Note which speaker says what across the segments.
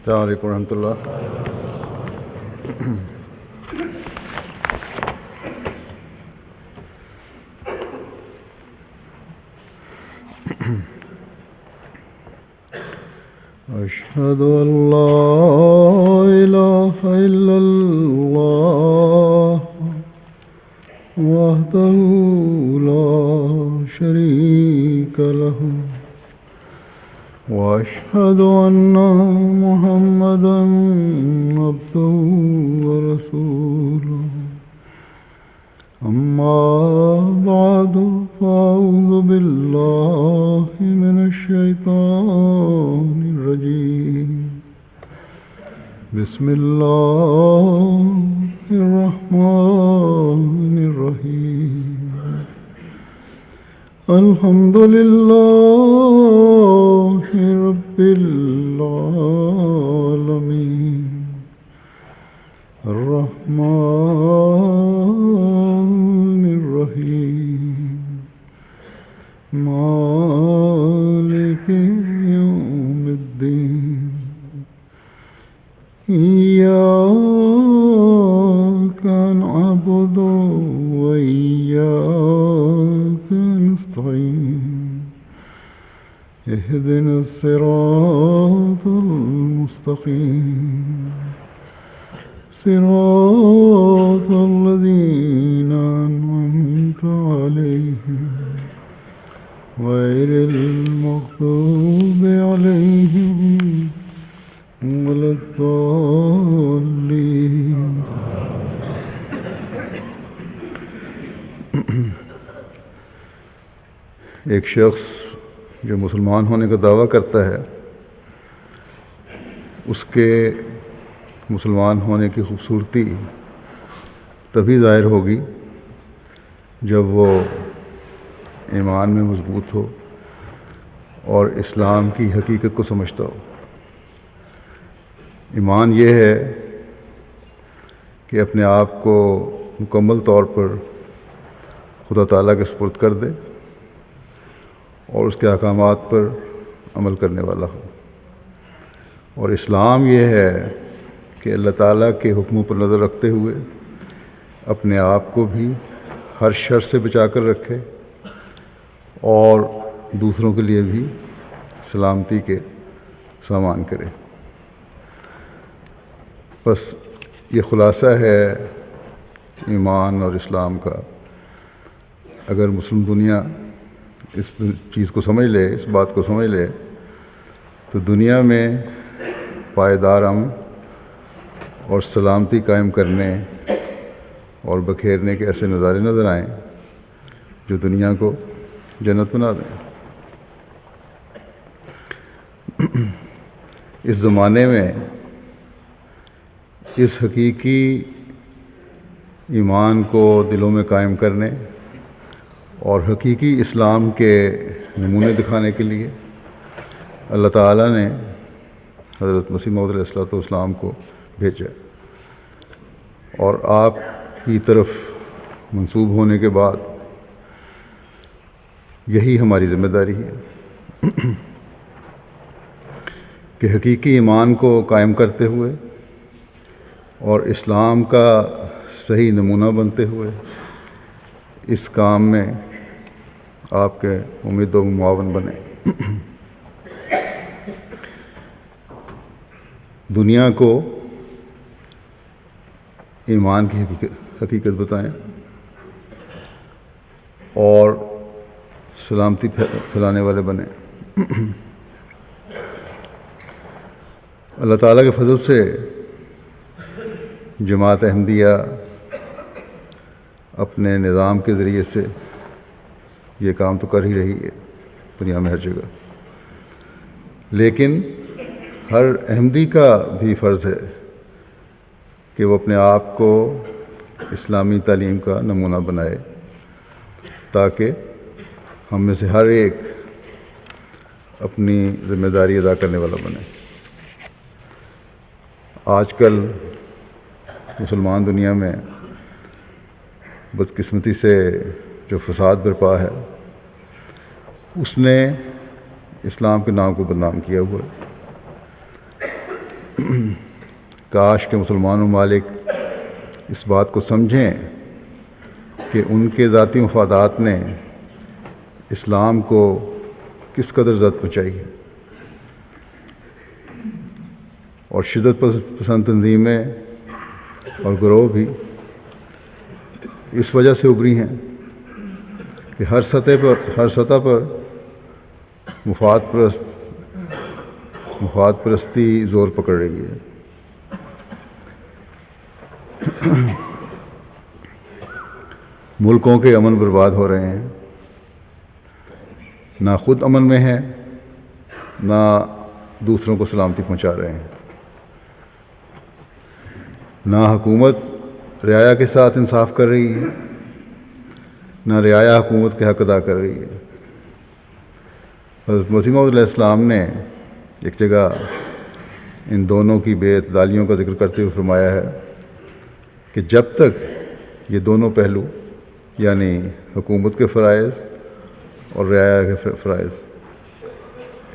Speaker 1: السلام علیکم ورحمۃ اللہ۔ اشہد ان لا الہ الا اللہ وحدہ لا شریک لہ واشہد ان محمدا عبدہ ورسولہ اما بعد فاعوذ باللہ من الشیطان الرجیم بسم اللہ الرحمن الرحیم الحمد للہ رب العالمین الرحمن الرحیم مالک یوم الدین ایاک نعبد و ایاک نستعین اہدنا الصراط المستقیم صراط الذین انعمت علیہم غیر المغضوب علیہم ولا الضالین۔ ایک شخص جو مسلمان ہونے کا دعویٰ کرتا ہے، اس کے مسلمان ہونے کی خوبصورتی تبھی ظاہر ہوگی جب وہ ایمان میں مضبوط ہو اور اسلام کی حقیقت کو سمجھتا ہو۔ ایمان یہ ہے کہ اپنے آپ کو مکمل طور پر خدا تعالیٰ کے سپرد کر دے اور اس کے احکامات پر عمل کرنے والا ہو، اور اسلام یہ ہے کہ اللہ تعالیٰ کے حکموں پر نظر رکھتے ہوئے اپنے آپ کو بھی ہر شر سے بچا کر رکھے اور دوسروں کے لیے بھی سلامتی کے سامان کرے۔ بس یہ خلاصہ ہے ایمان اور اسلام کا۔ اگر مسلم دنیا اس چیز کو سمجھ لے، اس بات کو سمجھ لے، تو دنیا میں پائیدار امن اور سلامتی قائم کرنے اور بکھیرنے کے ایسے نظارے نظر آئیں جو دنیا کو جنت بنا دیں۔ اس زمانے میں اس حقیقی ایمان کو دلوں میں قائم کرنے اور حقیقی اسلام کے نمونے دکھانے کے لیے اللہ تعالیٰ نے حضرت مسیح موعود علیہ السلام کو بھیجا، اور آپ کی طرف منسوب ہونے کے بعد یہی ہماری ذمہ داری ہے کہ حقیقی ایمان کو قائم کرتے ہوئے اور اسلام کا صحیح نمونہ بنتے ہوئے اس کام میں آپ کے امید و معاون بنیں۔ دنیا کو ایمان کی حقیقت بتائیں اور سلامتی پھیلانے والے بنیں۔ اللہ تعالیٰ کے فضل سے جماعت احمدیہ اپنے نظام کے ذریعے سے یہ کام تو کر ہی رہی ہے دنیا میں ہر جگہ، لیکن ہر احمدی کا بھی فرض ہے کہ وہ اپنے آپ کو اسلامی تعلیم کا نمونہ بنائے، تاکہ ہم میں سے ہر ایک اپنی ذمہ داری ادا کرنے والا بنے۔ آج کل مسلمان دنیا میں بدقسمتی سے جو فساد برپا ہے اس نے اسلام کے نام کو بدنام کیا ہوا ہے۔ کاش کہ مسلمان ممالک اس بات کو سمجھیں کہ ان کے ذاتی مفادات نے اسلام کو کس قدر زد پہنچائی ہے، اور شدت پسند تنظیمیں اور گروہ بھی اس وجہ سے ابھری ہیں کہ ہر سطح پر مفاد پرستی زور پکڑ رہی ہے۔ ملکوں کے امن برباد ہو رہے ہیں، نہ خود امن میں ہیں نہ دوسروں کو سلامتی پہنچا رہے ہیں، نہ حکومت رعایا کے ساتھ انصاف کر رہی ہے نہ رعایا حکومت کے حق ادا کر رہی ہے۔ حضرت مسیح موعود علیہ السلام نے ایک جگہ ان دونوں کی بے اعتدالیوں کا ذکر کرتے ہوئے فرمایا ہے کہ جب تک یہ دونوں پہلو یعنی حکومت کے فرائض اور رعایا کے فرائض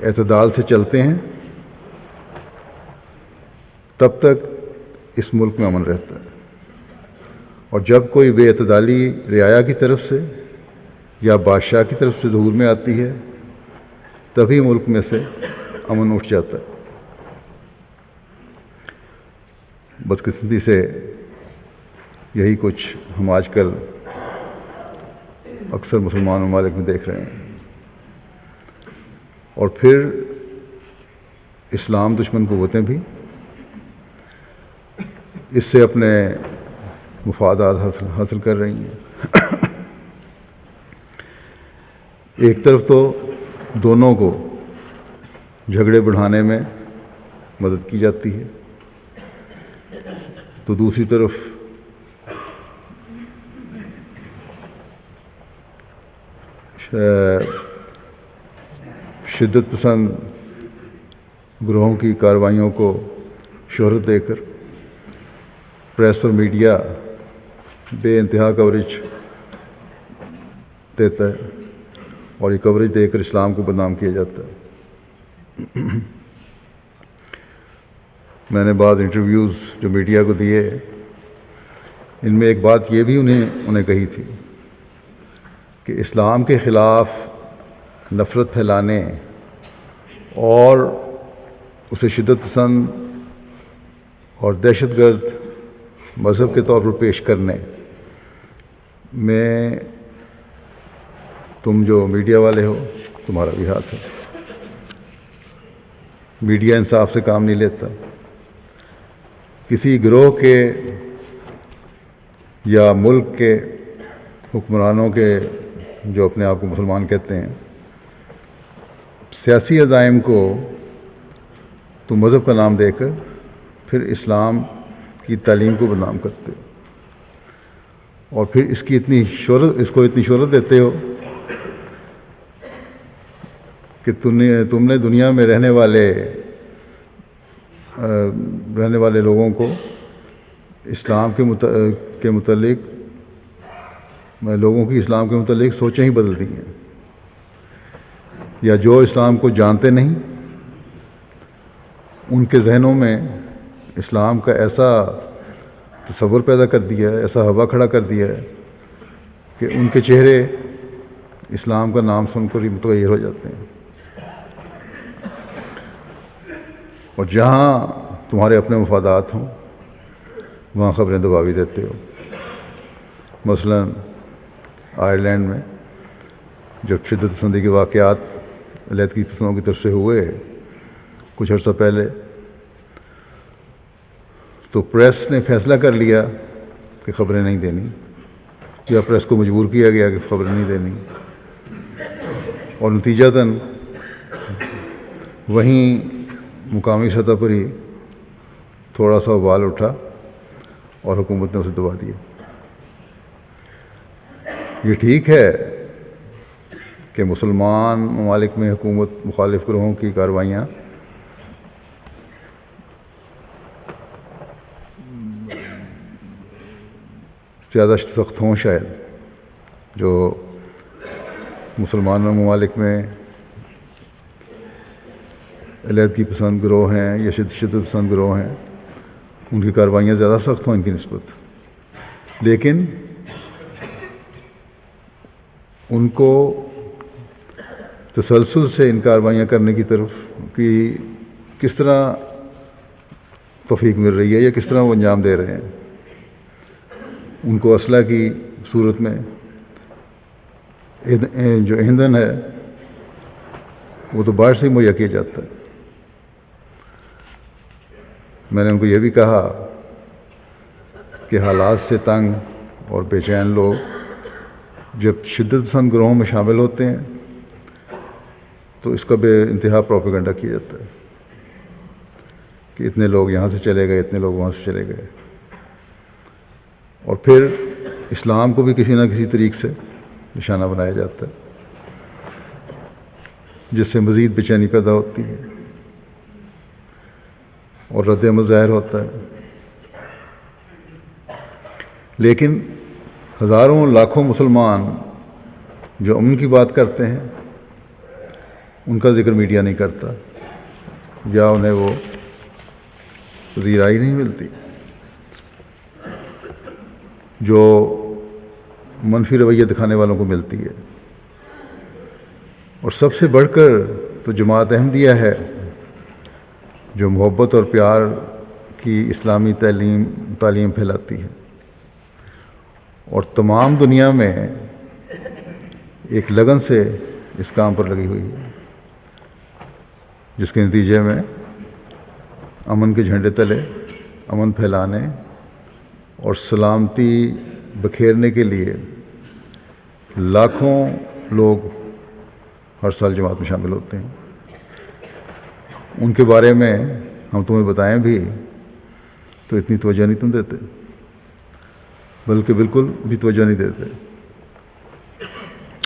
Speaker 1: اعتدال سے چلتے ہیں تب تک اس ملک میں امن رہتا ہے، اور جب کوئی بے اعتدالی رعایا کی طرف سے یا بادشاہ کی طرف سے ظہور میں آتی ہے تبھی ملک میں سے امن اٹھ جاتا ہے۔ بدقسمتی سے یہی کچھ ہم آج کل اکثر مسلمان ممالک میں دیکھ رہے ہیں، اور پھر اسلام دشمن قوتیں بھی اس سے اپنے مفادات حاصل کر رہی ہیں۔ ایک طرف تو دونوں کو جھگڑے بڑھانے میں مدد کی جاتی ہے، تو دوسری طرف شدت پسند گروہوں کی کارروائیوں کو شہرت دے کر پریس اور میڈیا بے انتہا کوریج دیتا ہے، اور یہ کوریج دے کر اسلام کو بدنام کیا جاتا ہے۔ میں نے بعض انٹرویوز جو میڈیا کو دیے، ان میں ایک بات یہ بھی انہیں کہی تھی کہ اسلام کے خلاف نفرت پھیلانے اور اسے شدت پسند اور دہشت گرد مذہب کے طور پر پیش کرنے میں تم جو میڈیا والے ہو تمہارا بھی ہاتھ ہے۔ میڈیا انصاف سے کام نہیں لیتا، کسی گروہ کے یا ملک کے حکمرانوں کے جو اپنے آپ کو مسلمان کہتے ہیں سیاسی عزائم کو تو مذہب کا نام دے کر پھر اسلام کی تعلیم کو بدنام کرتے ہو، اور پھر اس کو اتنی شہرت دیتے ہو کہ تم نے دنیا میں رہنے والے لوگوں کو اسلام کے متعلق لوگوں کی اسلام کے متعلق سوچیں ہی بدل دی ہیں، یا جو اسلام کو جانتے نہیں ان کے ذہنوں میں اسلام کا ایسا تصور پیدا کر دیا ہے، ایسا ہوا کھڑا کر دیا ہے کہ ان کے چہرے اسلام کا نام سن کر ہی متغیر ہو جاتے ہیں، اور جہاں تمہارے اپنے مفادات ہوں وہاں خبریں دباوی دیتے ہو۔ مثلاً آئرلینڈ میں جب شدت پسندی کے واقعات علیحدگی پسندوں کی طرف سے ہوئے کچھ عرصہ پہلے، تو پریس نے فیصلہ کر لیا کہ خبریں نہیں دینی، یا پریس کو مجبور کیا گیا کہ خبریں نہیں دینی، اور نتیجتاً وہیں مقامی سطح پر ہی تھوڑا سا ابال اٹھا اور حکومت نے اسے دبا دیا۔ یہ ٹھیک ہے کہ مسلمان ممالک میں حکومت مخالف گروہوں کی کارروائیاں زیادہ سخت ہوں شاید، جو مسلمان ممالک میں علیحدگی پسند گروہ ہیں یا شدت پسند گروہ ہیں، ان کی کارروائیاں زیادہ سخت ہوں ان کی نسبت، لیکن ان کو تسلسل سے ان کارروائیاں کرنے کی طرف کی کس طرح توفیق مل رہی ہے یا کس طرح وہ انجام دے رہے ہیں. ان کو اسلحہ کی صورت میں جو ایندھن ہے وہ تو باہر سے ہی مہیا کیا جاتا ہے. میں نے ان کو یہ بھی کہا کہ حالات سے تنگ اور بے چین لوگ جب شدت پسند گروہوں میں شامل ہوتے ہیں تو اس کا بے انتہا پروپیگنڈا کیا جاتا ہے کہ اتنے لوگ یہاں سے چلے گئے، اتنے لوگ وہاں سے چلے گئے، اور پھر اسلام کو بھی کسی نہ کسی طریق سے نشانہ بنایا جاتا ہے جس سے مزید بے چینی پیدا ہوتی ہے اور رد عمل ظاہر ہوتا ہے. لیکن ہزاروں لاکھوں مسلمان جو امن کی بات کرتے ہیں ان کا ذکر میڈیا نہیں کرتا، یا انہیں وہ پذیرائی نہیں ملتی. جو منفی رویہ دکھانے والوں کو ملتی ہے. اور سب سے بڑھ کر تو جماعت احمدیہ ہے جو محبت اور پیار کی اسلامی تعلیم پھیلاتی ہے اور تمام دنیا میں ایک لگن سے اس کام پر لگی ہوئی ہے، جس کے نتیجے میں امن کے جھنڈے تلے امن پھیلانے اور سلامتی بکھیرنے کے لیے لاکھوں لوگ ہر سال جماعت میں شامل ہوتے ہیں. ان کے بارے میں ہم تمہیں بتائیں بھی تو اتنی توجہ نہیں تم دیتے، بلکہ بالکل بھی توجہ نہیں دیتے،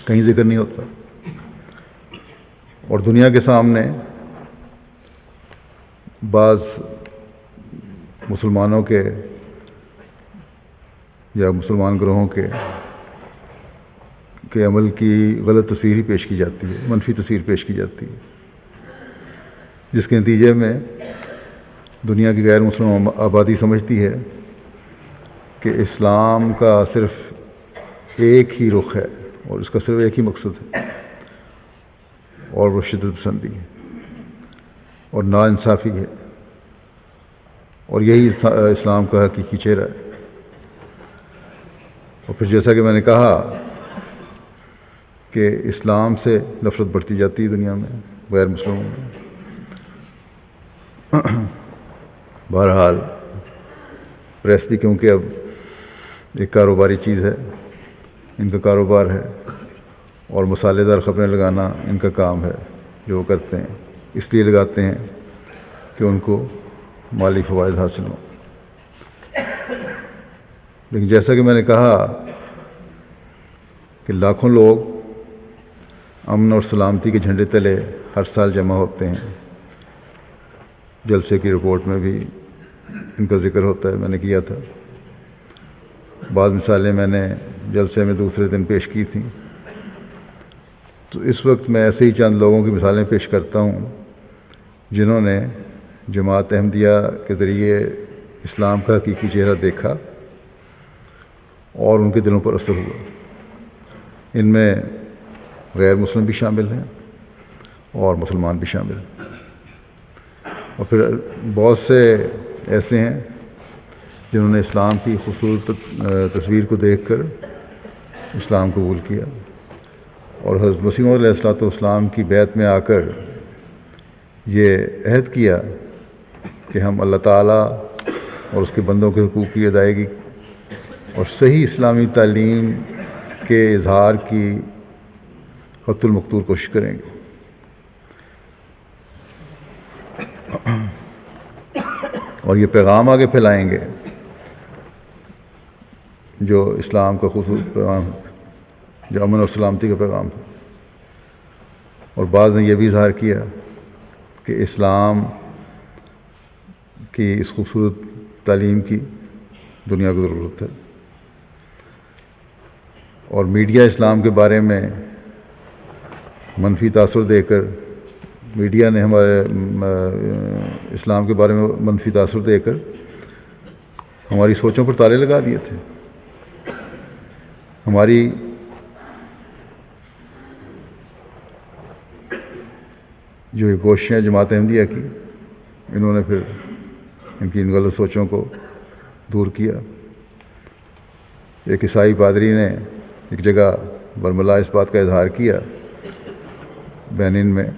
Speaker 1: کہیں ذکر نہیں ہوتا. اور دنیا کے سامنے بعض مسلمانوں کے یا مسلمان گروہوں کے عمل کی غلط تصویر ہی پیش کی جاتی ہے، منفی تصویر پیش کی جاتی ہے، جس کے نتیجے میں دنیا کی غیر مسلم آبادی سمجھتی ہے کہ اسلام کا صرف ایک ہی رخ ہے اور اس کا صرف ایک ہی مقصد ہے، اور وہ شدت پسندی ہے اور ناانصافی ہے، اور یہی اسلام کا حقیقی چہرہ ہے. اور پھر جیسا کہ میں نے کہا کہ اسلام سے نفرت بڑھتی جاتی ہے دنیا میں غیر مسلموں میں. بہرحال پریس بھی کیونکہ اب ایک کاروباری چیز ہے، ان کا کاروبار ہے، اور مسالے دار خبریں لگانا ان کا کام ہے جو وہ کرتے ہیں، اس لیے لگاتے ہیں کہ ان کو مالی فوائد حاصل ہوں. لیکن جیسا کہ میں نے کہا کہ لاکھوں لوگ امن اور سلامتی کے جھنڈے تلے ہر سال جمع ہوتے ہیں. جلسے کی رپورٹ میں بھی ان کا ذکر ہوتا ہے، میں نے کیا تھا. بعض مثالیں میں نے جلسے میں دوسرے دن پیش کی تھیں. تو اس وقت میں ایسے ہی چند لوگوں کی مثالیں پیش کرتا ہوں جنہوں نے جماعت احمدیہ کے ذریعے اسلام کا حقیقی چہرہ دیکھا اور ان کے دلوں پر اثر ہوا. ان میں غیر مسلم بھی شامل ہیں اور مسلمان بھی شامل ہیں، اور پھر بہت سے ایسے ہیں جنہوں نے اسلام کی خوبصورت تصویر کو دیکھ کر اسلام قبول کیا اور حضرت مسیح موعود علیہ الصلوۃ والسلام کی بیعت میں آ کر یہ عہد کیا کہ ہم اللہ تعالیٰ اور اس کے بندوں کے حقوق کی ادائیگی اور صحیح اسلامی تعلیم کے اظہار کی قط المقتول کوشش کریں گے. اور یہ پیغام آگے پھیلائیں گے جو اسلام کا خصوصی پیغام ہے، جو امن اور سلامتی کا پیغام ہے. اور بعض نے یہ بھی اظہار کیا کہ اسلام کی اس خوبصورت تعلیم کی دنیا کو ضرورت ہے، اور میڈیا اسلام کے بارے میں منفی تاثر دے کر میڈیا نے ہمارے اسلام کے بارے میں منفی تاثر دے کر ہماری سوچوں پر تالے لگا دیے تھے. ہماری جو یہ کوششیں جماعت احمدیہ کی، انہوں نے پھر ان کی ان غلط سوچوں کو دور کیا. ایک عیسائی پادری نے ایک جگہ برملا اس بات کا اظہار کیا، بینن میں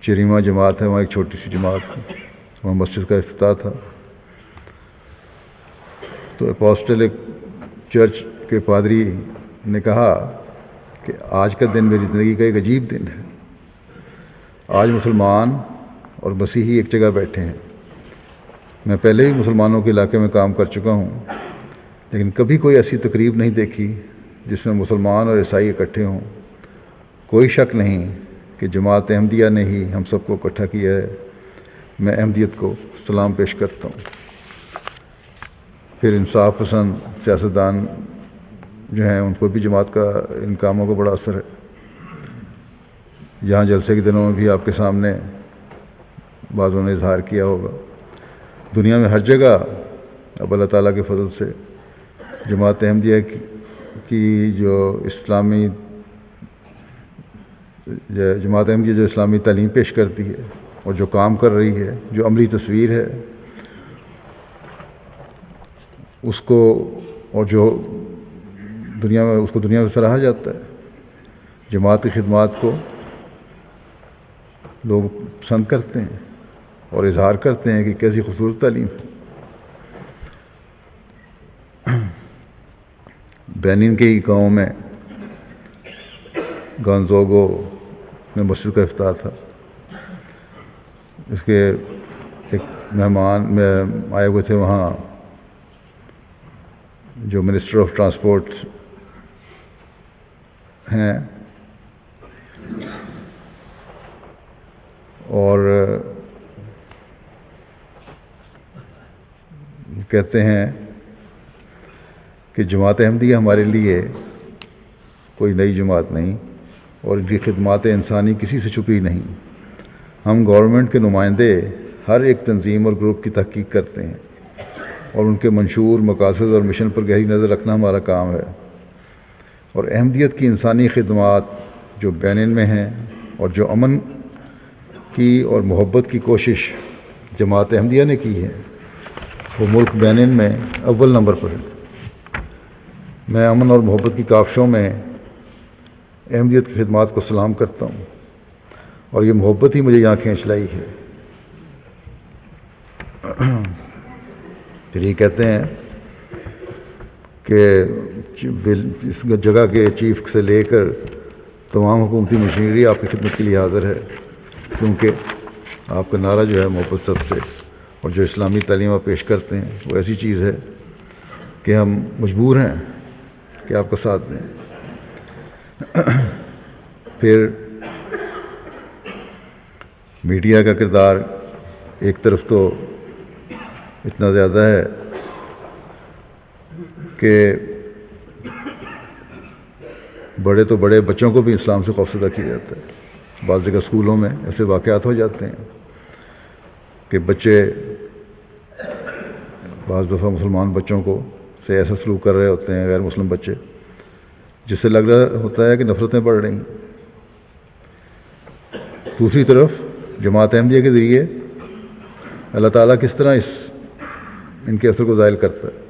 Speaker 1: چریما جماعت ہے، وہاں ایک چھوٹی سی جماعت، وہاں مسجد کا افتتاح تھا. تو اپوسٹلک چرچ کے پادری نے کہا کہ آج کا دن میری زندگی کا ایک عجیب دن ہے. آج مسلمان اور مسیحی ایک جگہ بیٹھے ہیں. میں پہلے ہی مسلمانوں کے علاقے میں کام کر چکا ہوں، لیکن کبھی کوئی ایسی تقریب نہیں دیکھی جس میں مسلمان اور عیسائی اکٹھے ہوں. کوئی شک نہیں کہ جماعت احمدیہ نے ہی ہم سب کو اکٹھا کیا ہے. میں احمدیت کو سلام پیش کرتا ہوں. پھر انصاف پسند سیاستدان جو ہیں ان پر بھی جماعت کا ان کاموں کا بڑا اثر ہے. یہاں جلسے کے دنوں میں بھی آپ کے سامنے بعضوں نے اظہار کیا ہوگا. دنیا میں ہر جگہ اب اللہ تعالیٰ کے فضل سے جماعت احمدیہ کی جو جماعت احمدیہ جو اسلامی تعلیم پیش کرتی ہے اور جو کام کر رہی ہے، جو عملی تصویر ہے اس کو، اور جو دنیا میں اس کو دنیا میں سراہا جاتا ہے. جماعت کی خدمات کو لوگ پسند کرتے ہیں اور اظہار کرتے ہیں کہ کیسی خوبصورت تعلیم ہے. بینن کے ہی گاؤں میں گانزوگو میں مسجد کا افتتاح تھا. اس کے ایک مہمان آئے ہوئے تھے وہاں جو منسٹر آف ٹرانسپورٹ ہیں، اور کہتے ہیں کہ جماعت احمدیہ ہمارے لیے کوئی نئی جماعت نہیں اور ان کی خدمات انسانی کسی سے چھپی نہیں. ہم گورنمنٹ کے نمائندے ہر ایک تنظیم اور گروپ کی تحقیق کرتے ہیں اور ان کے منشور مقاصد اور مشن پر گہری نظر رکھنا ہمارا کام ہے. اور احمدیت کی انسانی خدمات جو بینن میں ہیں اور جو امن کی اور محبت کی کوشش جماعت احمدیہ نے کی ہے، وہ ملک بینن میں اول نمبر پر ہے. میں امن اور محبت کی کاوشوں میں احمدیت کی خدمات کو سلام کرتا ہوں، اور یہ محبت ہی مجھے یہاں کھینچ لائی ہے. پھر یہ کہتے ہیں کہ اس جگہ کے چیف سے لے کر تمام حکومتی مشینری آپ کی خدمت کے لیے حاضر ہے، کیونکہ آپ کا نعرہ جو ہے محبت سب سے، اور جو اسلامی تعلیم آپ پیش کرتے ہیں وہ ایسی چیز ہے کہ ہم مجبور ہیں کہ آپ کا ساتھ دیں. پھر میڈیا کا کردار ایک طرف تو اتنا زیادہ ہے کہ بڑے تو بڑے بچوں کو بھی اسلام سے خوفزدہ کیا جاتا ہے. بعض جگہ اسکولوں میں ایسے واقعات ہو جاتے ہیں کہ بچے بعض دفعہ مسلمان بچوں کو سے ایسا سلوک کر رہے ہوتے ہیں غیر مسلم بچے، جس سے لگ رہا ہوتا ہے کہ نفرتیں بڑھ رہی ہیں. دوسری طرف جماعت احمدیہ کے ذریعے اللہ تعالیٰ کس طرح ان کے اثر کو زائل کرتا ہے،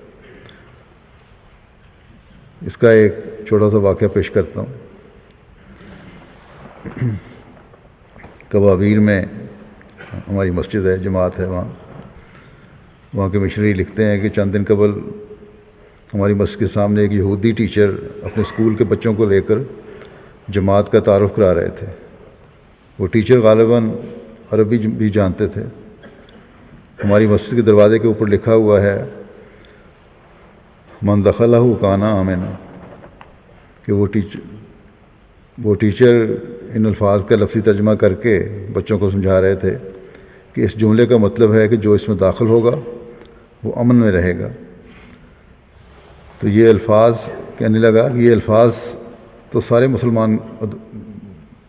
Speaker 1: اس کا ایک چھوٹا سا واقعہ پیش کرتا ہوں. کبابیر میں ہماری مسجد ہے، جماعت ہے وہاں کے مشنری لکھتے ہیں کہ چند دن قبل ہماری مسجد کے سامنے ایک یہودی ٹیچر اپنے اسکول کے بچوں کو لے کر جماعت کا تعارف کرا رہے تھے. وہ ٹیچر غالباً عربی بھی جانتے تھے. ہماری مسجد کے دروازے کے اوپر لکھا ہوا ہے من دخلہ کان آمنا، کہ وہ ٹیچر ان الفاظ کا لفظی ترجمہ کر کے بچوں کو سمجھا رہے تھے کہ اس جملے کا مطلب ہے کہ جو اس میں داخل ہوگا وہ امن میں رہے گا. تو یہ الفاظ کہنے لگا کہ یہ الفاظ تو سارے مسلمان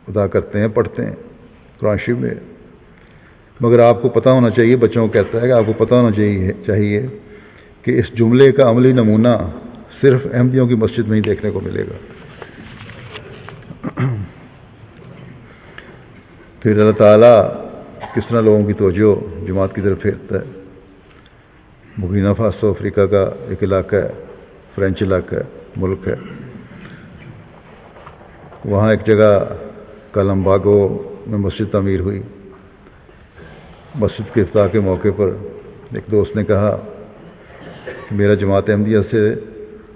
Speaker 1: ادا کرتے ہیں، پڑھتے ہیں قرآن شریف میں. مگر آپ کو پتہ ہونا چاہیے، بچوں کو کہتا ہے کہ آپ کو پتہ ہونا چاہیے کہ اس جملے کا عملی نمونہ صرف احمدیوں کی مسجد میں ہی دیکھنے کو ملے گا. پھر اللہ تعالیٰ کس طرح لوگوں کی توجہ جماعت کی طرف پھیرتا ہے. برکینا فاسو افریقہ کا ایک علاقہ ہے، فرینچ علاقہ ہے، ملک ہے. وہاں ایک جگہ کالمباگو میں مسجد تعمیر ہوئی. مسجد کے افتتاح کے موقع پر ایک دوست نے کہا کہ میرا جماعت احمدیہ سے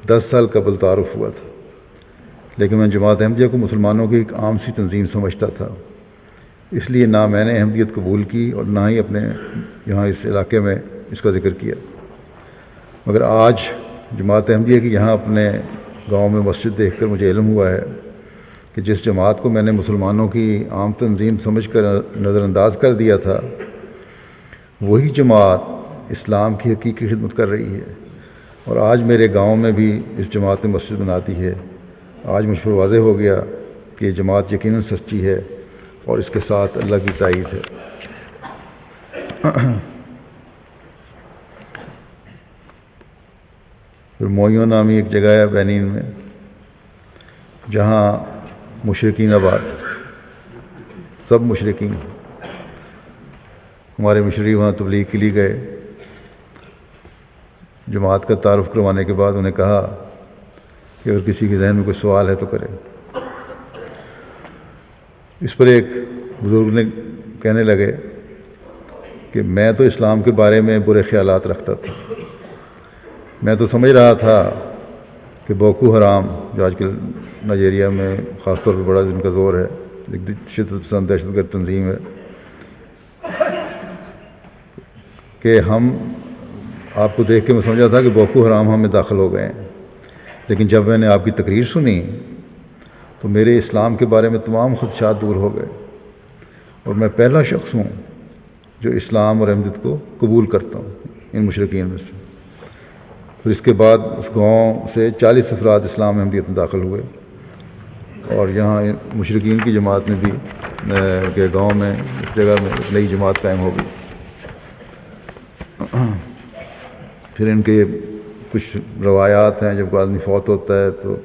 Speaker 1: 10 سال قبل تعارف ہوا تھا، لیکن میں جماعت احمدیہ کو مسلمانوں کی ایک عام سی تنظیم سمجھتا تھا. اس لیے نہ میں نے احمدیت قبول کی اور نہ ہی اپنے یہاں اس علاقے میں اس کا ذکر کیا. مگر آج جماعت احمدیہ کی یہاں اپنے گاؤں میں مسجد دیکھ کر مجھے علم ہوا ہے کہ جس جماعت کو میں نے مسلمانوں کی عام تنظیم سمجھ کر نظر انداز کر دیا تھا، وہی جماعت اسلام کی حقیقی خدمت کر رہی ہے. اور آج میرے گاؤں میں بھی اس جماعت نے مسجد بنا دی ہے. آج مجھ پر واضح ہو گیا کہ یہ جماعت یقیناً سچی ہے اور اس کے ساتھ اللہ کی تائید ہے. پھر موئیو نامی ایک جگہ ہے بینین میں، جہاں مشرکین آباد، سب مشرکین. ہمارے مشرق وہاں تبلیغ کے لیے گئے. جماعت کا تعارف کروانے کے بعد انہیں کہا کہ اگر کسی کے ذہن میں کوئی سوال ہے تو کرے. اس پر ایک بزرگ نے کہنے لگے کہ میں تو اسلام کے بارے میں برے خیالات رکھتا تھا. میں تو سمجھ رہا تھا کہ بوکو حرام، جو آج کل نائجیریا میں خاص طور پر بڑا جن کا زور ہے، ایک شدت پسند دہشت گرد تنظیم ہے، کہ ہم آپ کو دیکھ کے میں سمجھا تھا کہ بوکو حرام ہم میں داخل ہو گئے ہیں. لیکن جب میں نے آپ کی تقریر سنی تو میرے اسلام کے بارے میں تمام خدشات دور ہو گئے، اور میں پہلا شخص ہوں جو اسلام اور احمدیت کو قبول کرتا ہوں ان مشرکین میں سے. پھر اس کے بعد اس گاؤں سے 40 افراد اسلام احمدیت میں داخل ہوئے، اور یہاں مشرکین کی جماعت نے بھی کہ گاؤں میں اس جگہ میں ایک نئی جماعت قائم ہو گئی. پھر ان کے کچھ روایات ہیں، جب کوئی آدمی فوت ہوتا ہے تو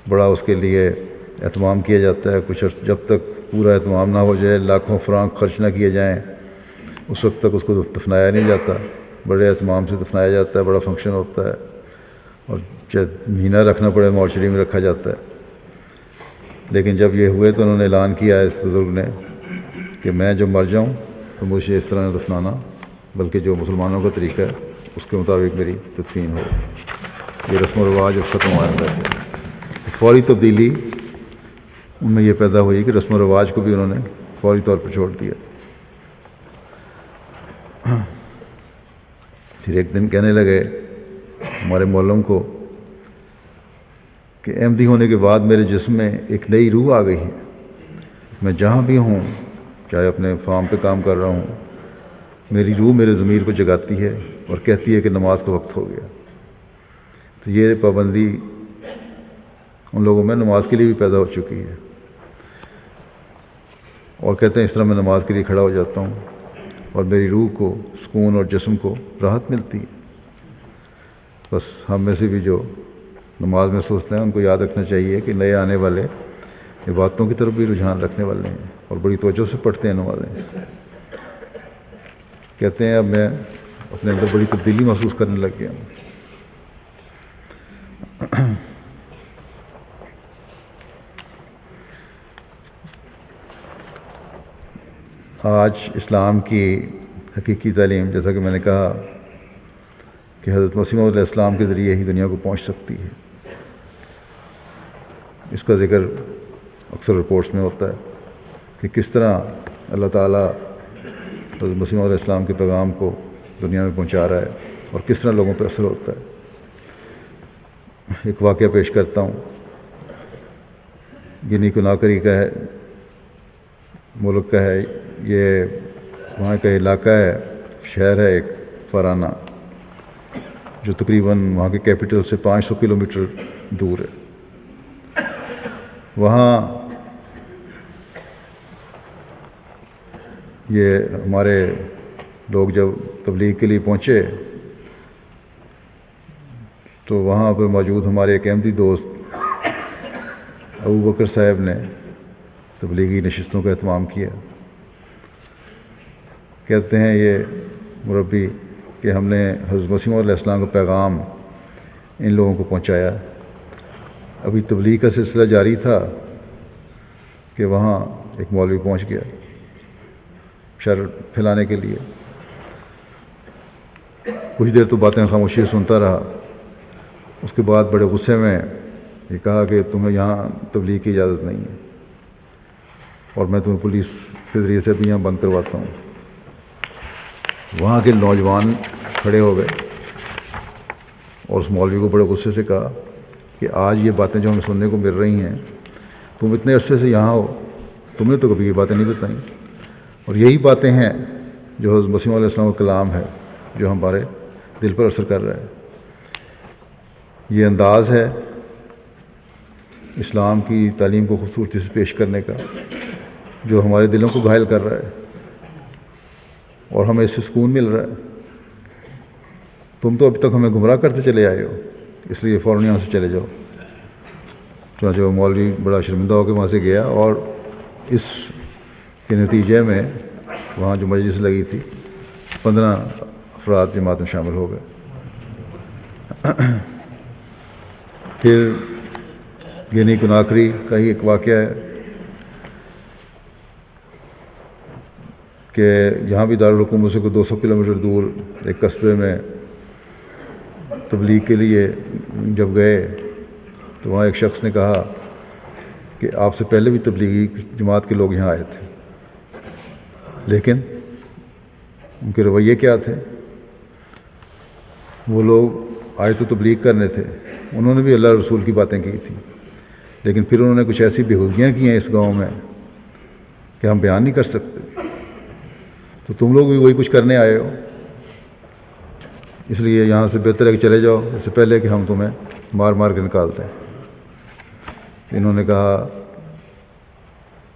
Speaker 1: بڑا اس کے لیے اہتمام کیا جاتا ہے. کچھ عرصہ جب تک پورا اہتمام نہ ہو جائے، لاکھوں فرانک خرچ نہ کیے جائیں، اس وقت تک اس کو دفنایا نہیں جاتا. بڑے اہتمام سے دفنایا جاتا ہے، بڑا فنکشن ہوتا ہے، اور چاہے مہینہ رکھنا پڑے مورچری میں رکھا جاتا ہے. لیکن جب یہ ہوئے تو انہوں نے اعلان کیا اس بزرگ نے کہ میں جب مر جاؤں تو مجھے اس طرح نہ دفنانا، بلکہ جو مسلمانوں کا طریقہ ہے اس کے مطابق میری تدفین ہو. یہ رسم و رواج اب ختم ہوا ہے. فوری تبدیلی ان میں یہ پیدا ہوئی کہ رسم و رواج کو بھی انہوں نے فوری طور پر چھوڑ دیا. پھر ایک دن کہنے لگے ہمارے مولم کو کہ احمدی ہونے کے بعد میرے جسم میں ایک نئی روح آ گئی ہے. میں جہاں بھی ہوں، چاہے اپنے فارم پہ کام کر رہا ہوں، میری روح میرے ضمیر کو جگاتی ہے اور کہتی ہے کہ نماز کا وقت ہو گیا. تو یہ پابندی ان لوگوں میں نماز کے لیے بھی پیدا ہو چکی ہے، اور کہتے ہیں اس طرح میں نماز کے لیے کھڑا ہو جاتا ہوں اور میری روح کو سکون اور جسم کو راحت ملتی ہے. بس ہم میں سے بھی جو نماز میں سوچتے ہیں ان کو یاد رکھنا چاہیے کہ نئے آنے والے عبادتوں کی طرف بھی رجحان رکھنے والے ہیں اور بڑی توجہ سے پڑھتے ہیں نمازیں. کہتے ہیں اب میں اپنے اندر بڑی تبدیلی محسوس کرنے لگ گیا ہوں. آج اسلام کی حقیقی تعلیم، جیسا کہ میں نے کہا کہ حضرت مسیح موعود علیہ السلام کے ذریعے ہی دنیا کو پہنچ سکتی ہے. اس کا ذکر اکثر رپورٹس میں ہوتا ہے کہ کس طرح اللہ تعالیٰ حضرت مسیح موعود علیہ السلام کے پیغام کو دنیا میں پہنچا رہا ہے اور کس طرح لوگوں پہ اثر ہوتا ہے. ایک واقعہ پیش کرتا ہوں. گنی کناکری کا ہے، ملک کا ہے یہ، وہاں کا علاقہ ہے، شہر ہے ایک فارانہ، جو تقریباً وہاں کے کیپٹل سے 500 کلومیٹر دور ہے. وہاں یہ ہمارے لوگ جب تبلیغ کے لیے پہنچے تو وہاں پہ موجود ہمارے ایک احمدی دوست ابو بکر صاحب نے تبلیغی نشستوں کا اہتمام کیا. کہتے ہیں یہ مربی کہ ہم نے حضرت مسیح علیہ السلام کا پیغام ان لوگوں کو پہنچایا. ابھی تبلیغ کا سلسلہ جاری تھا کہ وہاں ایک مولوی پہنچ گیا شر پھیلانے کے لیے. کچھ دیر تو باتیں خاموشی سے سنتا رہا. اس کے بعد بڑے غصے میں یہ کہا کہ تمہیں یہاں تبلیغ کی اجازت نہیں ہے اور میں تمہیں پولیس کے ذریعے سے بھی یہاں بند کرواتا ہوں. وہاں کے نوجوان کھڑے ہو گئے اور اس مولوی کو بڑے غصے سے کہا کہ آج یہ باتیں جو ہمیں سننے کو مل رہی ہیں، تم اتنے عرصے سے یہاں ہو، تم نے تو کبھی یہ باتیں نہیں بتائیں، اور یہی باتیں ہیں جو حضرت مسیح علیہ السلام کا کلام ہے جو ہمارے دل پر اثر کر رہا ہے. یہ انداز ہے اسلام کی تعلیم کو خوبصورتی سے پیش کرنے کا جو ہمارے دلوں کو گھائل کر رہا ہے اور ہمیں اس سے سکون مل رہا ہے. تم تو اب تک ہمیں گمراہ کرتے چلے آئے ہو، اس لیے فوراً یہاں سے چلے جاؤ. چنانچہ وہ مولوی بڑا شرمندہ ہو کے وہاں سے گیا اور اس کے نتیجے میں وہاں جو مجلس لگی تھی 15 افراد جماعت میں شامل ہو گئے. پھر گنی کناکری کا ہی ایک واقعہ ہے کہ یہاں بھی دارالحکومت سے کوئی 200 کلومیٹر دور ایک قصبے میں تبلیغ کے لیے جب گئے تو وہاں ایک شخص نے کہا کہ آپ سے پہلے بھی تبلیغی جماعت کے لوگ یہاں آئے تھے، لیکن ان کے رویے کیا تھے؟ وہ لوگ آئے تو تبلیغ کرنے تھے، انہوں نے بھی اللہ رسول کی باتیں کی تھیں، لیکن پھر انہوں نے کچھ ایسی بےہودگیاں کی ہیں اس گاؤں میں کہ ہم بیان نہیں کر سکتے. تو تم لوگ بھی وہی کچھ کرنے آئے ہو، اس لیے یہاں سے بہتر ہے کہ چلے جاؤ اس سے پہلے کہ ہم تمہیں مار مار کے نکالتے ہیں. انہوں نے کہا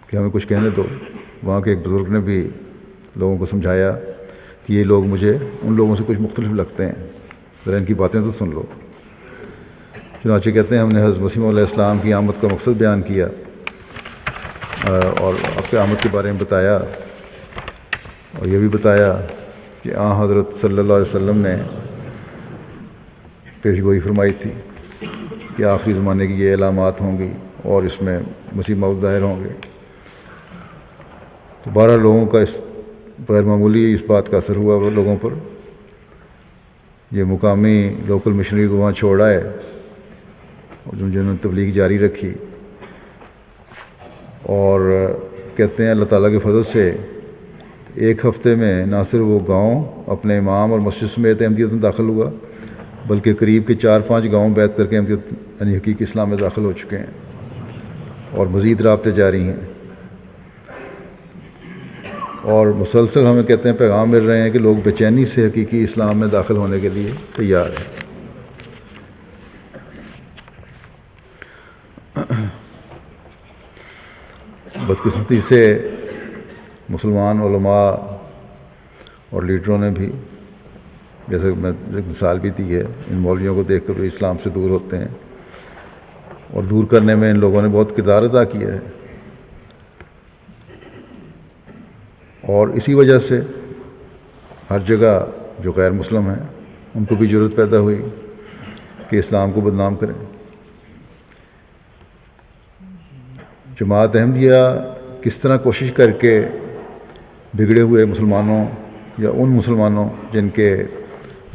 Speaker 1: کہ ہمیں کچھ کہنے دو. وہاں کے ایک بزرگ نے بھی لوگوں کو سمجھایا کہ یہ لوگ مجھے ان لوگوں سے کچھ مختلف لگتے ہیں، ذرا ان کی باتیں تو سن لو. چنانچہ کہتے ہیں ہم نے حضرت مسیح علیہ السلام کی آمد کا مقصد بیان کیا اور آپ کے آمد کے بارے میں بتایا، اور یہ بھی بتایا کہ حضرت صلی اللہ علیہ وسلم نے پیش گوئی فرمائی تھی کہ آخری زمانے کی یہ علامات ہوں گی اور اس میں مسیح موعود ظاہر ہوں گے. تو 12 لوگوں کا اس غیر معمولی اس بات کا اثر ہوا وہ لوگوں پر. یہ مقامی لوکل مشنری کو وہاں چھوڑ آئے اور جنہوں نے تبلیغ جاری رکھی، اور کہتے ہیں اللہ تعالیٰ کے فضل سے ایک ہفتے میں نہ صرف وہ گاؤں اپنے امام اور مسجد سمیت احمدیت میں داخل ہوا، بلکہ قریب کے 4-5 گاؤں بیعت کر کے احمدیت یعنی حقیقی اسلام میں داخل ہو چکے ہیں اور مزید رابطے جاری ہیں. اور مسلسل ہمیں کہتے ہیں پیغام مل رہے ہیں کہ لوگ بے چینی سے حقیقی اسلام میں داخل ہونے کے لیے تیار ہیں. بدقسمتی سے مسلمان علماء اور لیڈروں نے بھی، جیسے میں ایک مثال بھی دی ہے، ان مولویوں کو دیکھ کر وہ اسلام سے دور ہوتے ہیں، اور دور کرنے میں ان لوگوں نے بہت کردار ادا کیا ہے. اور اسی وجہ سے ہر جگہ جو غیر مسلم ہیں ان کو بھی ضرورت پیدا ہوئی کہ اسلام کو بدنام کریں. جماعت احمدیہ کس طرح کوشش کر کے بگڑے ہوئے مسلمانوں یا ان مسلمانوں جن کے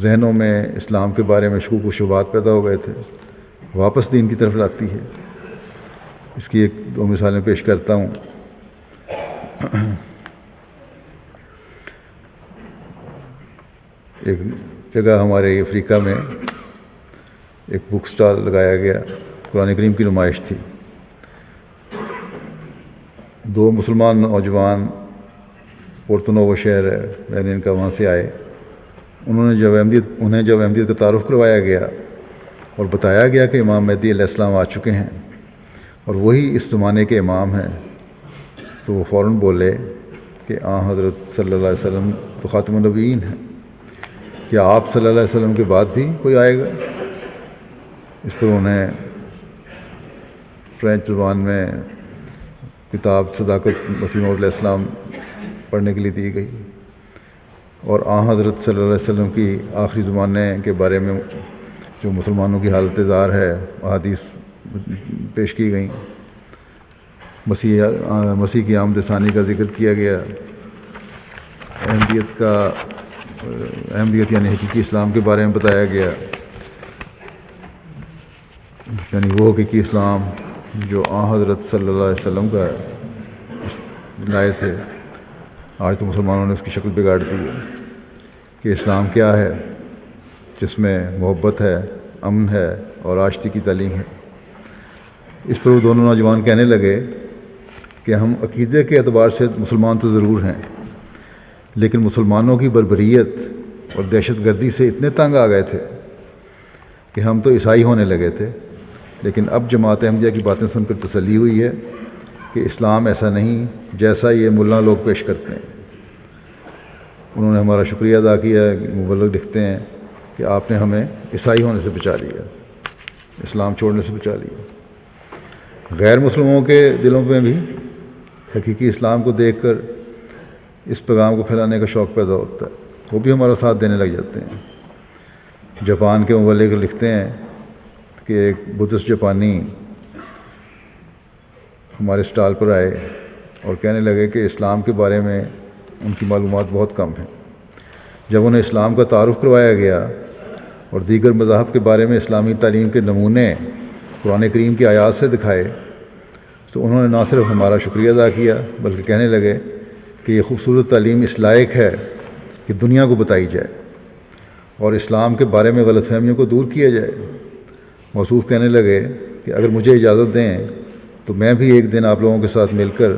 Speaker 1: ذہنوں میں اسلام کے بارے میں شکوک و شبہات پیدا ہو گئے تھے واپس دین کی طرف لاتی ہے. اس کی 1-2 مثالیں پیش کرتا ہوں. ایک جگہ ہمارے افریقہ میں ایک بک سٹال لگایا گیا، قرآن کریم کی نمائش تھی. 2 مسلمان نوجوان پورتو نوو شہر ہے بینن کا، وہاں سے آئے. انہیں جب احمدیت کا تعارف کروایا گیا اور بتایا گیا کہ امام مہدی علیہ السلام آ چکے ہیں اور وہی اس زمانے کے امام ہیں، تو وہ فوراً بولے کہ حضرت صلی اللہ علیہ وسلم تو خاتم النبیین ہیں، کیا آپ صلی اللہ علیہ وسلم کے بعد بھی کوئی آئے گا؟ اس پر انہیں فرینچ زبان میں کتاب صداقت مسیح موعود علیہ السلام پڑھنے کے لیے دی گئی، اور حضرت صلی اللہ علیہ وسلم کی آخری زمانے کے بارے میں جو مسلمانوں کی حالت زار ہے احادیث پیش کی گئیں، مسیح کی آمد ثانی کا ذکر کیا گیا، احمدیت یعنی حقیقی اسلام کے بارے میں بتایا گیا، یعنی وہ حقیقی اسلام جو حضرت صلی اللہ علیہ وسلم کا لائے تھے۔ آج تو مسلمانوں نے اس کی شکل بگاڑ دی ہے کہ اسلام کیا ہے، جس میں محبت ہے، امن ہے اور آشتی کی تعلیم ہے۔ اس پر وہ دونوں نوجوان کہنے لگے کہ ہم عقیدے کے اعتبار سے مسلمان تو ضرور ہیں، لیکن مسلمانوں کی بربریت اور دہشت گردی سے اتنے تنگ آ گئے تھے کہ ہم تو عیسائی ہونے لگے تھے، لیکن اب جماعت احمدیہ کی باتیں سن کر تسلی ہوئی ہے کہ اسلام ایسا نہیں جیسا یہ ملا لوگ پیش کرتے ہیں۔ انہوں نے ہمارا شکریہ ادا کیا۔ مبلغ لکھتے ہیں کہ آپ نے ہمیں عیسائی ہونے سے بچا لیا، اسلام چھوڑنے سے بچا لیا۔ غیر مسلموں کے دلوں میں بھی حقیقی اسلام کو دیکھ کر اس پیغام کو پھیلانے کا شوق پیدا ہوتا ہے، وہ بھی ہمارا ساتھ دینے لگ جاتے ہیں۔ جاپان کے مبلغ لکھتے ہیں کہ ایک بدھسٹ جاپانی ہمارے اسٹال پر آئے اور کہنے لگے کہ اسلام کے بارے میں ان کی معلومات بہت کم ہیں۔ جب انہیں اسلام کا تعارف کروایا گیا اور دیگر مذاہب کے بارے میں اسلامی تعلیم کے نمونے قرآن کریم کی آیات سے دکھائے تو انہوں نے نہ صرف ہمارا شکریہ ادا کیا بلکہ کہنے لگے کہ یہ خوبصورت تعلیم اس لائق ہے کہ دنیا کو بتائی جائے اور اسلام کے بارے میں غلط فہمیوں کو دور کیا جائے۔ موصوف کہنے لگے کہ اگر مجھے اجازت دیں تو میں بھی ایک دن آپ لوگوں کے ساتھ مل کر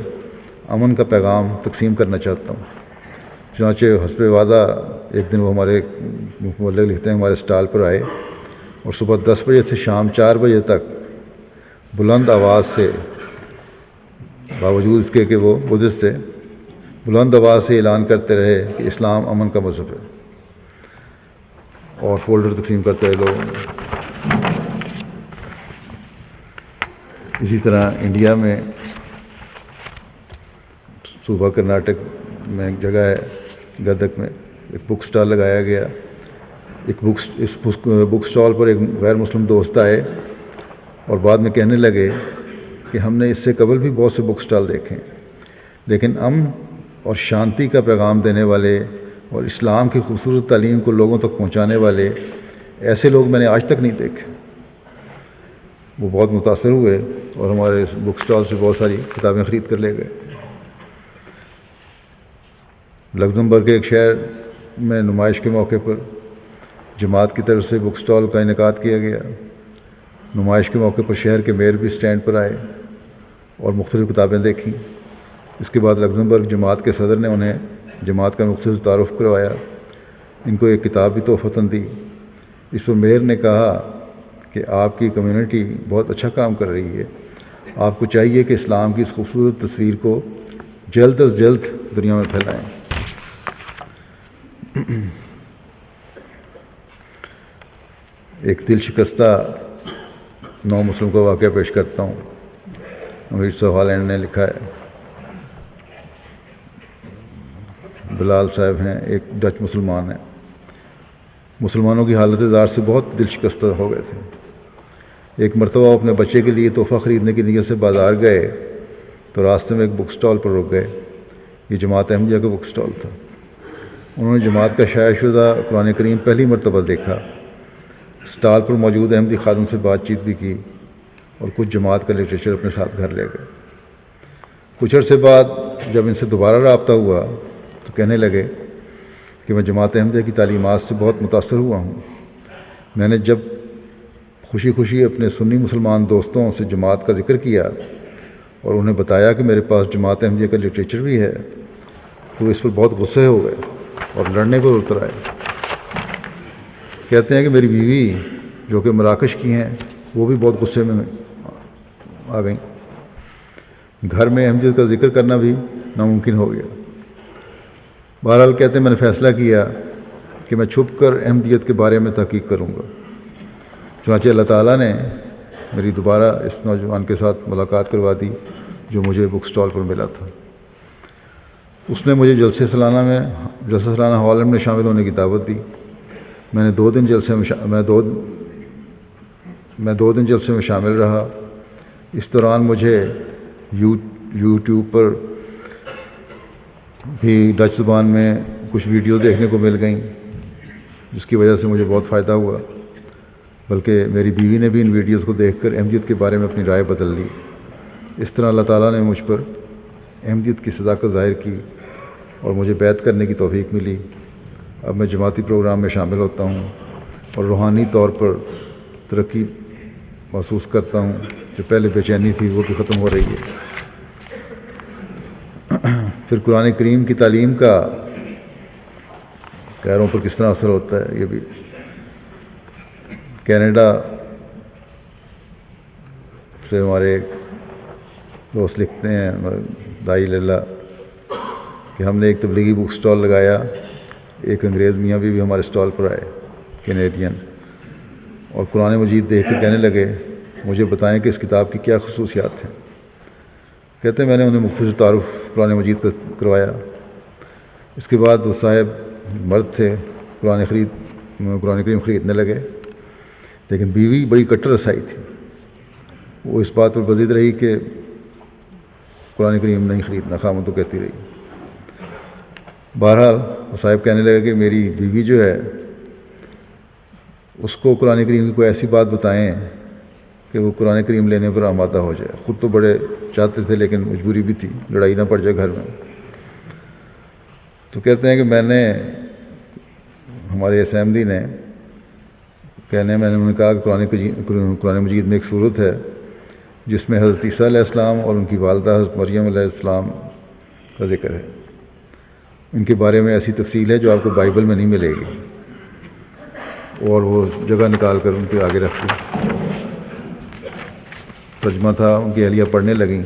Speaker 1: امن کا پیغام تقسیم کرنا چاہتا ہوں۔ چنانچہ حسب وعدہ ایک دن وہ ہمارے مبلغ لکھتے ہیں ہمارے اسٹال پر آئے اور صبح 10 بجے سے شام 4 بجے تک بلند آواز سے، باوجود اس کے کہ وہ بدھسٹ تھے، بلند آواز سے اعلان کرتے رہے کہ اسلام امن کا مذہب ہے، اور فولڈر تقسیم کرتے رہے لوگوں میں۔ اسی طرح انڈیا میں صوبہ کرناٹک میں ایک جگہ ہے گدک میں، ایک بک سٹال لگایا گیا۔ اس بک سٹال پر ایک غیر مسلم دوست آئے اور بعد میں کہنے لگے کہ ہم نے اس سے قبل بھی بہت سے بک سٹال دیکھے ہیں، لیکن امن اور شانتی کا پیغام دینے والے اور اسلام کی خوبصورت تعلیم کو لوگوں تک پہنچانے والے ایسے لوگ میں نے آج تک نہیں دیکھے۔ وہ بہت متاثر ہوئے اور ہمارے بک سٹال سے بہت ساری کتابیں خرید کر لے گئے۔ لگزمبرگ کے ایک شہر میں نمائش کے موقع پر جماعت کی طرف سے بک سٹال کا انعقاد کیا گیا۔ نمائش کے موقع پر شہر کے میئر بھی سٹینڈ پر آئے اور مختلف کتابیں دیکھیں۔ اس کے بعد لگزمبرگ جماعت کے صدر نے انہیں جماعت کا مختصر تعارف کروایا، ان کو ایک کتاب بھی تحفتاً دی۔ اس پر میئر نے کہا کہ آپ کی کمیونٹی بہت اچھا کام کر رہی ہے، آپ کو چاہیے کہ اسلام کی اس خوبصورت تصویر کو جلد از جلد دنیا میں پھیلائیں۔ ایک دل شکستہ نو مسلم کا واقعہ پیش کرتا ہوں۔ امیر سوالینڈ نے لکھا ہے، بلال صاحب ہیں، ایک ڈچ مسلمان ہیں، مسلمانوں کی حالت زار سے بہت دل شکستہ ہو گئے تھے۔ ایک مرتبہ اپنے بچے کے لیے تحفہ خریدنے کی نیت سے بازار گئے تو راستے میں ایک بک سٹال پر رک گئے۔ یہ جماعت احمدیہ کا بک سٹال تھا۔ انہوں نے جماعت کا شائع شدہ قرآن کریم پہلی مرتبہ دیکھا۔ سٹال پر موجود احمدی خادم سے بات چیت بھی کی اور کچھ جماعت کا لٹریچر اپنے ساتھ گھر لے گئے۔ کچھ عرصے بعد جب ان سے دوبارہ رابطہ ہوا تو کہنے لگے کہ میں جماعت احمدیہ کی تعلیمات سے بہت متاثر ہوا ہوں۔ میں نے جب خوشی خوشی اپنے سنی مسلمان دوستوں سے جماعت کا ذکر کیا اور انہیں بتایا کہ میرے پاس جماعت احمدیہ کا لٹریچر بھی ہے تو اس پر بہت غصے ہو گئے اور لڑنے پر اتر آئے۔ کہتے ہیں کہ میری بیوی جو کہ مراکش کی ہیں وہ بھی بہت غصے میں آ گئیں۔ گھر میں احمدیت کا ذکر کرنا بھی ناممکن ہو گیا۔ بہرحال کہتے ہیں میں نے فیصلہ کیا کہ میں چھپ کر احمدیت کے بارے میں تحقیق کروں گا۔ چنانچہ اللہ تعالیٰ نے میری دوبارہ اس نوجوان کے ساتھ ملاقات کروا دی جو مجھے بک سٹال پر ملا تھا۔ اس نے مجھے جلسہ سالانہ ہال میں شامل ہونے کی دعوت دی۔ میں نے 2 دن جلسے میں شامل رہا۔ اس دوران مجھے یوٹیوب پر بھی ڈچ زبان میں کچھ ویڈیو دیکھنے کو مل گئیں، جس کی وجہ سے مجھے بہت فائدہ ہوا، بلکہ میری بیوی نے بھی ان ویڈیوز کو دیکھ کر احمدیت کے بارے میں اپنی رائے بدل لی۔ اس طرح اللہ تعالیٰ نے مجھ پر احمدیت کی صداقت ظاہر کی اور مجھے بیعت کرنے کی توفیق ملی۔ اب میں جماعتی پروگرام میں شامل ہوتا ہوں اور روحانی طور پر ترقی محسوس کرتا ہوں۔ جو پہلے بے چینی تھی وہ بھی ختم ہو رہی ہے۔ پھر قرآن کریم کی تعلیم کا غیروں پر کس طرح اثر ہوتا ہے، یہ بھی کینیڈا سے ہمارے ایک دوست لکھتے ہیں دائی للہ کہ ہم نے ایک تبلیغی بک سٹال لگایا، ایک انگریز میاں بھی ہمارے سٹال پر آئے کینیڈین، اور قرآن مجید دیکھ کر کہنے لگے مجھے بتائیں کہ اس کتاب کی کیا خصوصیات ہیں۔ کہتے ہیں میں نے انہیں مختصر تعارف قرآن مجید کا کروایا۔ اس کے بعد وہ صاحب مرد تھے، قرآن کریم خریدنے لگے، لیکن بیوی بڑی کٹر رسائی تھی۔ وہ اس بات پر بضد رہی کہ قرآن کریم نہیں خریدنا، خامن تو کہتی رہی۔ بہرحال وہ صاحب کہنے لگے کہ میری بیوی جو ہے اس کو قرآن کریم کی کوئی ایسی بات بتائیں کہ وہ قرآن کریم لینے پر آمادہ ہو جائے۔ خود تو بڑے چاہتے تھے لیکن مجبوری بھی تھی، لڑائی نہ پڑ جائے گھر میں۔ تو کہتے ہیں کہ میں نے ہمارے احمدی نے میں نے انہوں نے کہا کہ قرآن مجید میں ایک صورت ہے جس میں حضرت عیسیٰ علیہ السلام اور ان کی والدہ حضرت مریم علیہ السلام کا ذکر ہے۔ ان کے بارے میں ایسی تفصیل ہے جو آپ کو بائبل میں نہیں ملے گی، اور وہ جگہ نکال کر ان کے آگے رکھ دی۔ ترجمہ تھا، ان کی اہلیہ پڑھنے لگیں،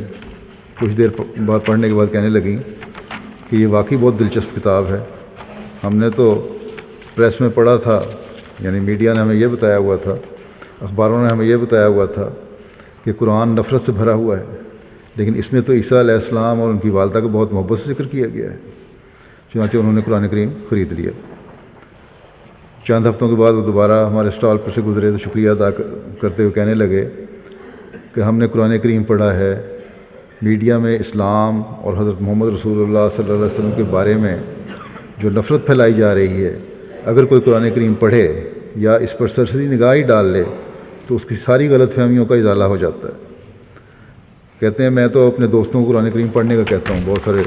Speaker 1: کچھ دیر بعد پڑھنے کے بعد کہنے لگیں کہ یہ واقعی بہت دلچسپ کتاب ہے۔ ہم نے تو پریس میں پڑھا تھا، یعنی میڈیا نے ہمیں یہ بتایا ہوا تھا، اخباروں نے ہمیں یہ بتایا ہوا تھا کہ قرآن نفرت سے بھرا ہوا ہے، لیکن اس میں تو عیسیٰ علیہ السلام اور ان کی والدہ کو بہت محبت سے ذکر کیا گیا ہے۔ چنانچہ انہوں نے قرآن کریم خرید لیا۔ چند ہفتوں کے بعد وہ دوبارہ ہمارے اسٹال پر سے گزرے تو شکریہ ادا کرتے ہوئے کہنے لگے کہ ہم نے قرآن کریم پڑھا ہے، میڈیا میں اسلام اور حضرت محمد رسول اللہ صلی اللہ علیہ وسلم کے بارے میں جو نفرت پھیلائی جا رہی ہے، اگر کوئی قرآن کریم پڑھے یا اس پر سرسری نگاہ ہی ڈال لے تو اس کی ساری غلط فہمیوں کا ازالہ ہو جاتا ہے۔ کہتے ہیں میں تو اپنے دوستوں کو قرآن کریم پڑھنے کا کہتا ہوں، بہت سارے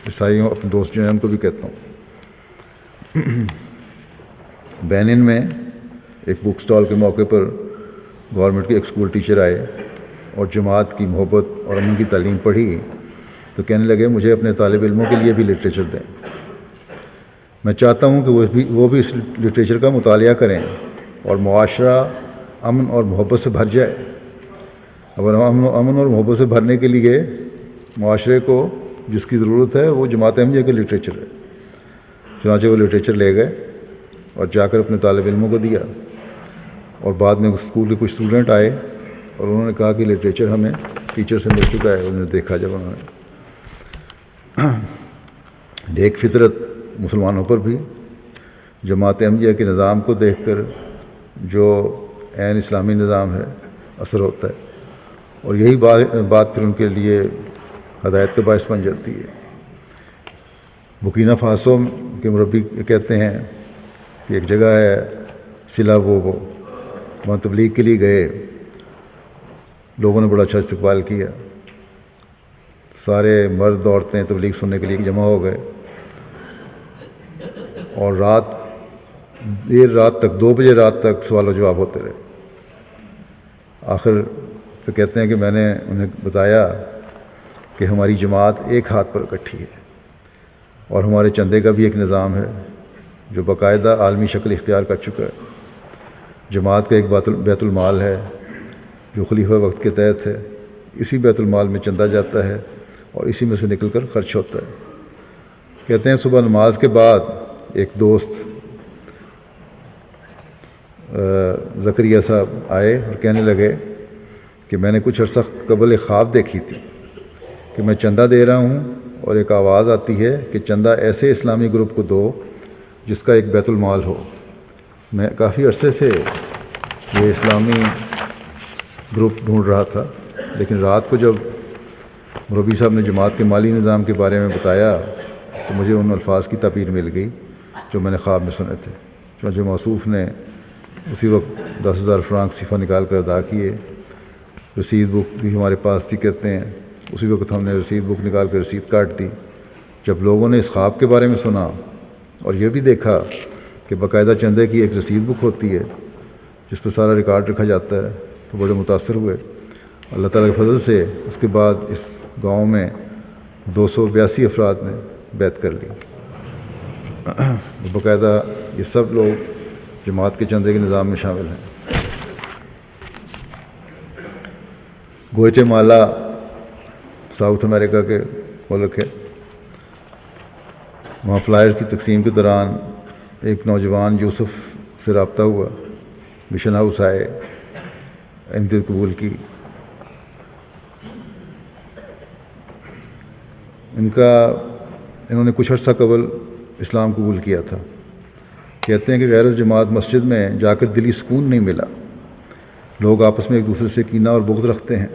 Speaker 1: عیسائیوں اپنے دوست جو ہیں ان کو بھی کہتا ہوں۔ بینن میں ایک بک سٹال کے موقع پر گورنمنٹ کے ایک اسکول ٹیچر آئے اور جماعت کی محبت اور امن کی تعلیم پڑھی تو کہنے لگے مجھے اپنے طالب علموں کے لیے بھی لٹریچر دیں۔ میں چاہتا ہوں کہ وہ بھی اس لٹریچر کا مطالعہ کریں اور معاشرہ امن اور محبت سے بھر جائے۔ اب امن اور محبت سے بھرنے کے لیے معاشرے کو جس کی ضرورت ہے وہ جماعت احمدیہ کا لٹریچر ہے۔ چنانچہ وہ لٹریچر لے گئے اور جا کر اپنے طالب علموں کو دیا، اور بعد میں اسکول کے کچھ اسٹوڈنٹ آئے اور انہوں نے کہا کہ لٹریچر ہمیں ٹیچر سے مل چکا ہے۔ انہوں نے دیکھا جب انہوں نے ایک فطرت مسلمانوں پر بھی جماعت احمدیہ کے نظام کو دیکھ کر جو عین اسلامی نظام ہے اثر ہوتا ہے، اور یہی بات پھر ان کے لیے ہدایت کا باعث بن جاتی ہے۔ بورکینا فاسو کے مربی کہتے ہیں کہ ایک جگہ ہے سلا بوبو، وہاں تبلیغ کے لیے گئے، لوگوں نے بڑا اچھا استقبال کیا، سارے مرد عورتیں تبلیغ سننے کے لیے جمع ہو گئے، اور دیر رات تک 2 بجے رات تک سوال و جواب ہوتے رہے۔ آخر تو کہتے ہیں کہ میں نے انہیں بتایا کہ ہماری جماعت ایک ہاتھ پر اکٹھی ہے، اور ہمارے چندے کا بھی ایک نظام ہے جو باقاعدہ عالمی شکل اختیار کر چکا ہے۔ جماعت کا ایک بیت المال ہے جو خلیفہ وقت کے تحت ہے، اسی بیت المال میں چندہ جاتا ہے اور اسی میں سے نکل کر خرچ ہوتا ہے۔ کہتے ہیں صبح نماز کے بعد ایک دوست زکریا صاحب آئے اور کہنے لگے کہ میں نے کچھ عرصہ قبل ایک خواب دیکھی تھی کہ میں چندہ دے رہا ہوں اور ایک آواز آتی ہے کہ چندہ ایسے اسلامی گروپ کو دو جس کا ایک بیت المال ہو۔ میں کافی عرصے سے یہ اسلامی گروپ ڈھونڈ رہا تھا، لیکن رات کو جب مربی صاحب نے جماعت کے مالی نظام کے بارے میں بتایا تو مجھے ان الفاظ کی تعبیر مل گئی جو میں نے خواب میں سنے تھے۔ چنانچہ موصوف نے اسی وقت 10,000 فرانک صفا نکال کر ادا کیے۔ رسید بک بھی ہمارے پاس تھی، کہتے ہیں اسی وقت ہم نے رسید بک نکال کر رسید کاٹ دی۔ جب لوگوں نے اس خواب کے بارے میں سنا اور یہ بھی دیکھا کہ باقاعدہ چندے کی ایک رسید بک ہوتی ہے جس پہ سارا ریکارڈ رکھا جاتا ہے، تو بڑے متاثر ہوئے۔ اللہ تعالیٰ کے فضل سے اس کے بعد اس گاؤں میں 282 افراد نے بیعت کر لی۔ باقاعدہ یہ سب لوگ جماعت کے چندے کے نظام میں شامل ہیں۔ گوئٹے مالا ساؤتھ امریکہ کے ملک ہے۔ وہاں فلائر کی تقسیم کے دوران ایک نوجوان یوسف سے رابطہ ہوا، مشن ہاؤس آئے، احمدیت قبول کی۔ انہوں نے کچھ عرصہ قبل اسلام قبول کیا تھا۔ کہتے ہیں کہ غیر جماعت مسجد میں جا کر دلی سکون نہیں ملا، لوگ آپس میں ایک دوسرے سے کینہ اور بغض رکھتے ہیں۔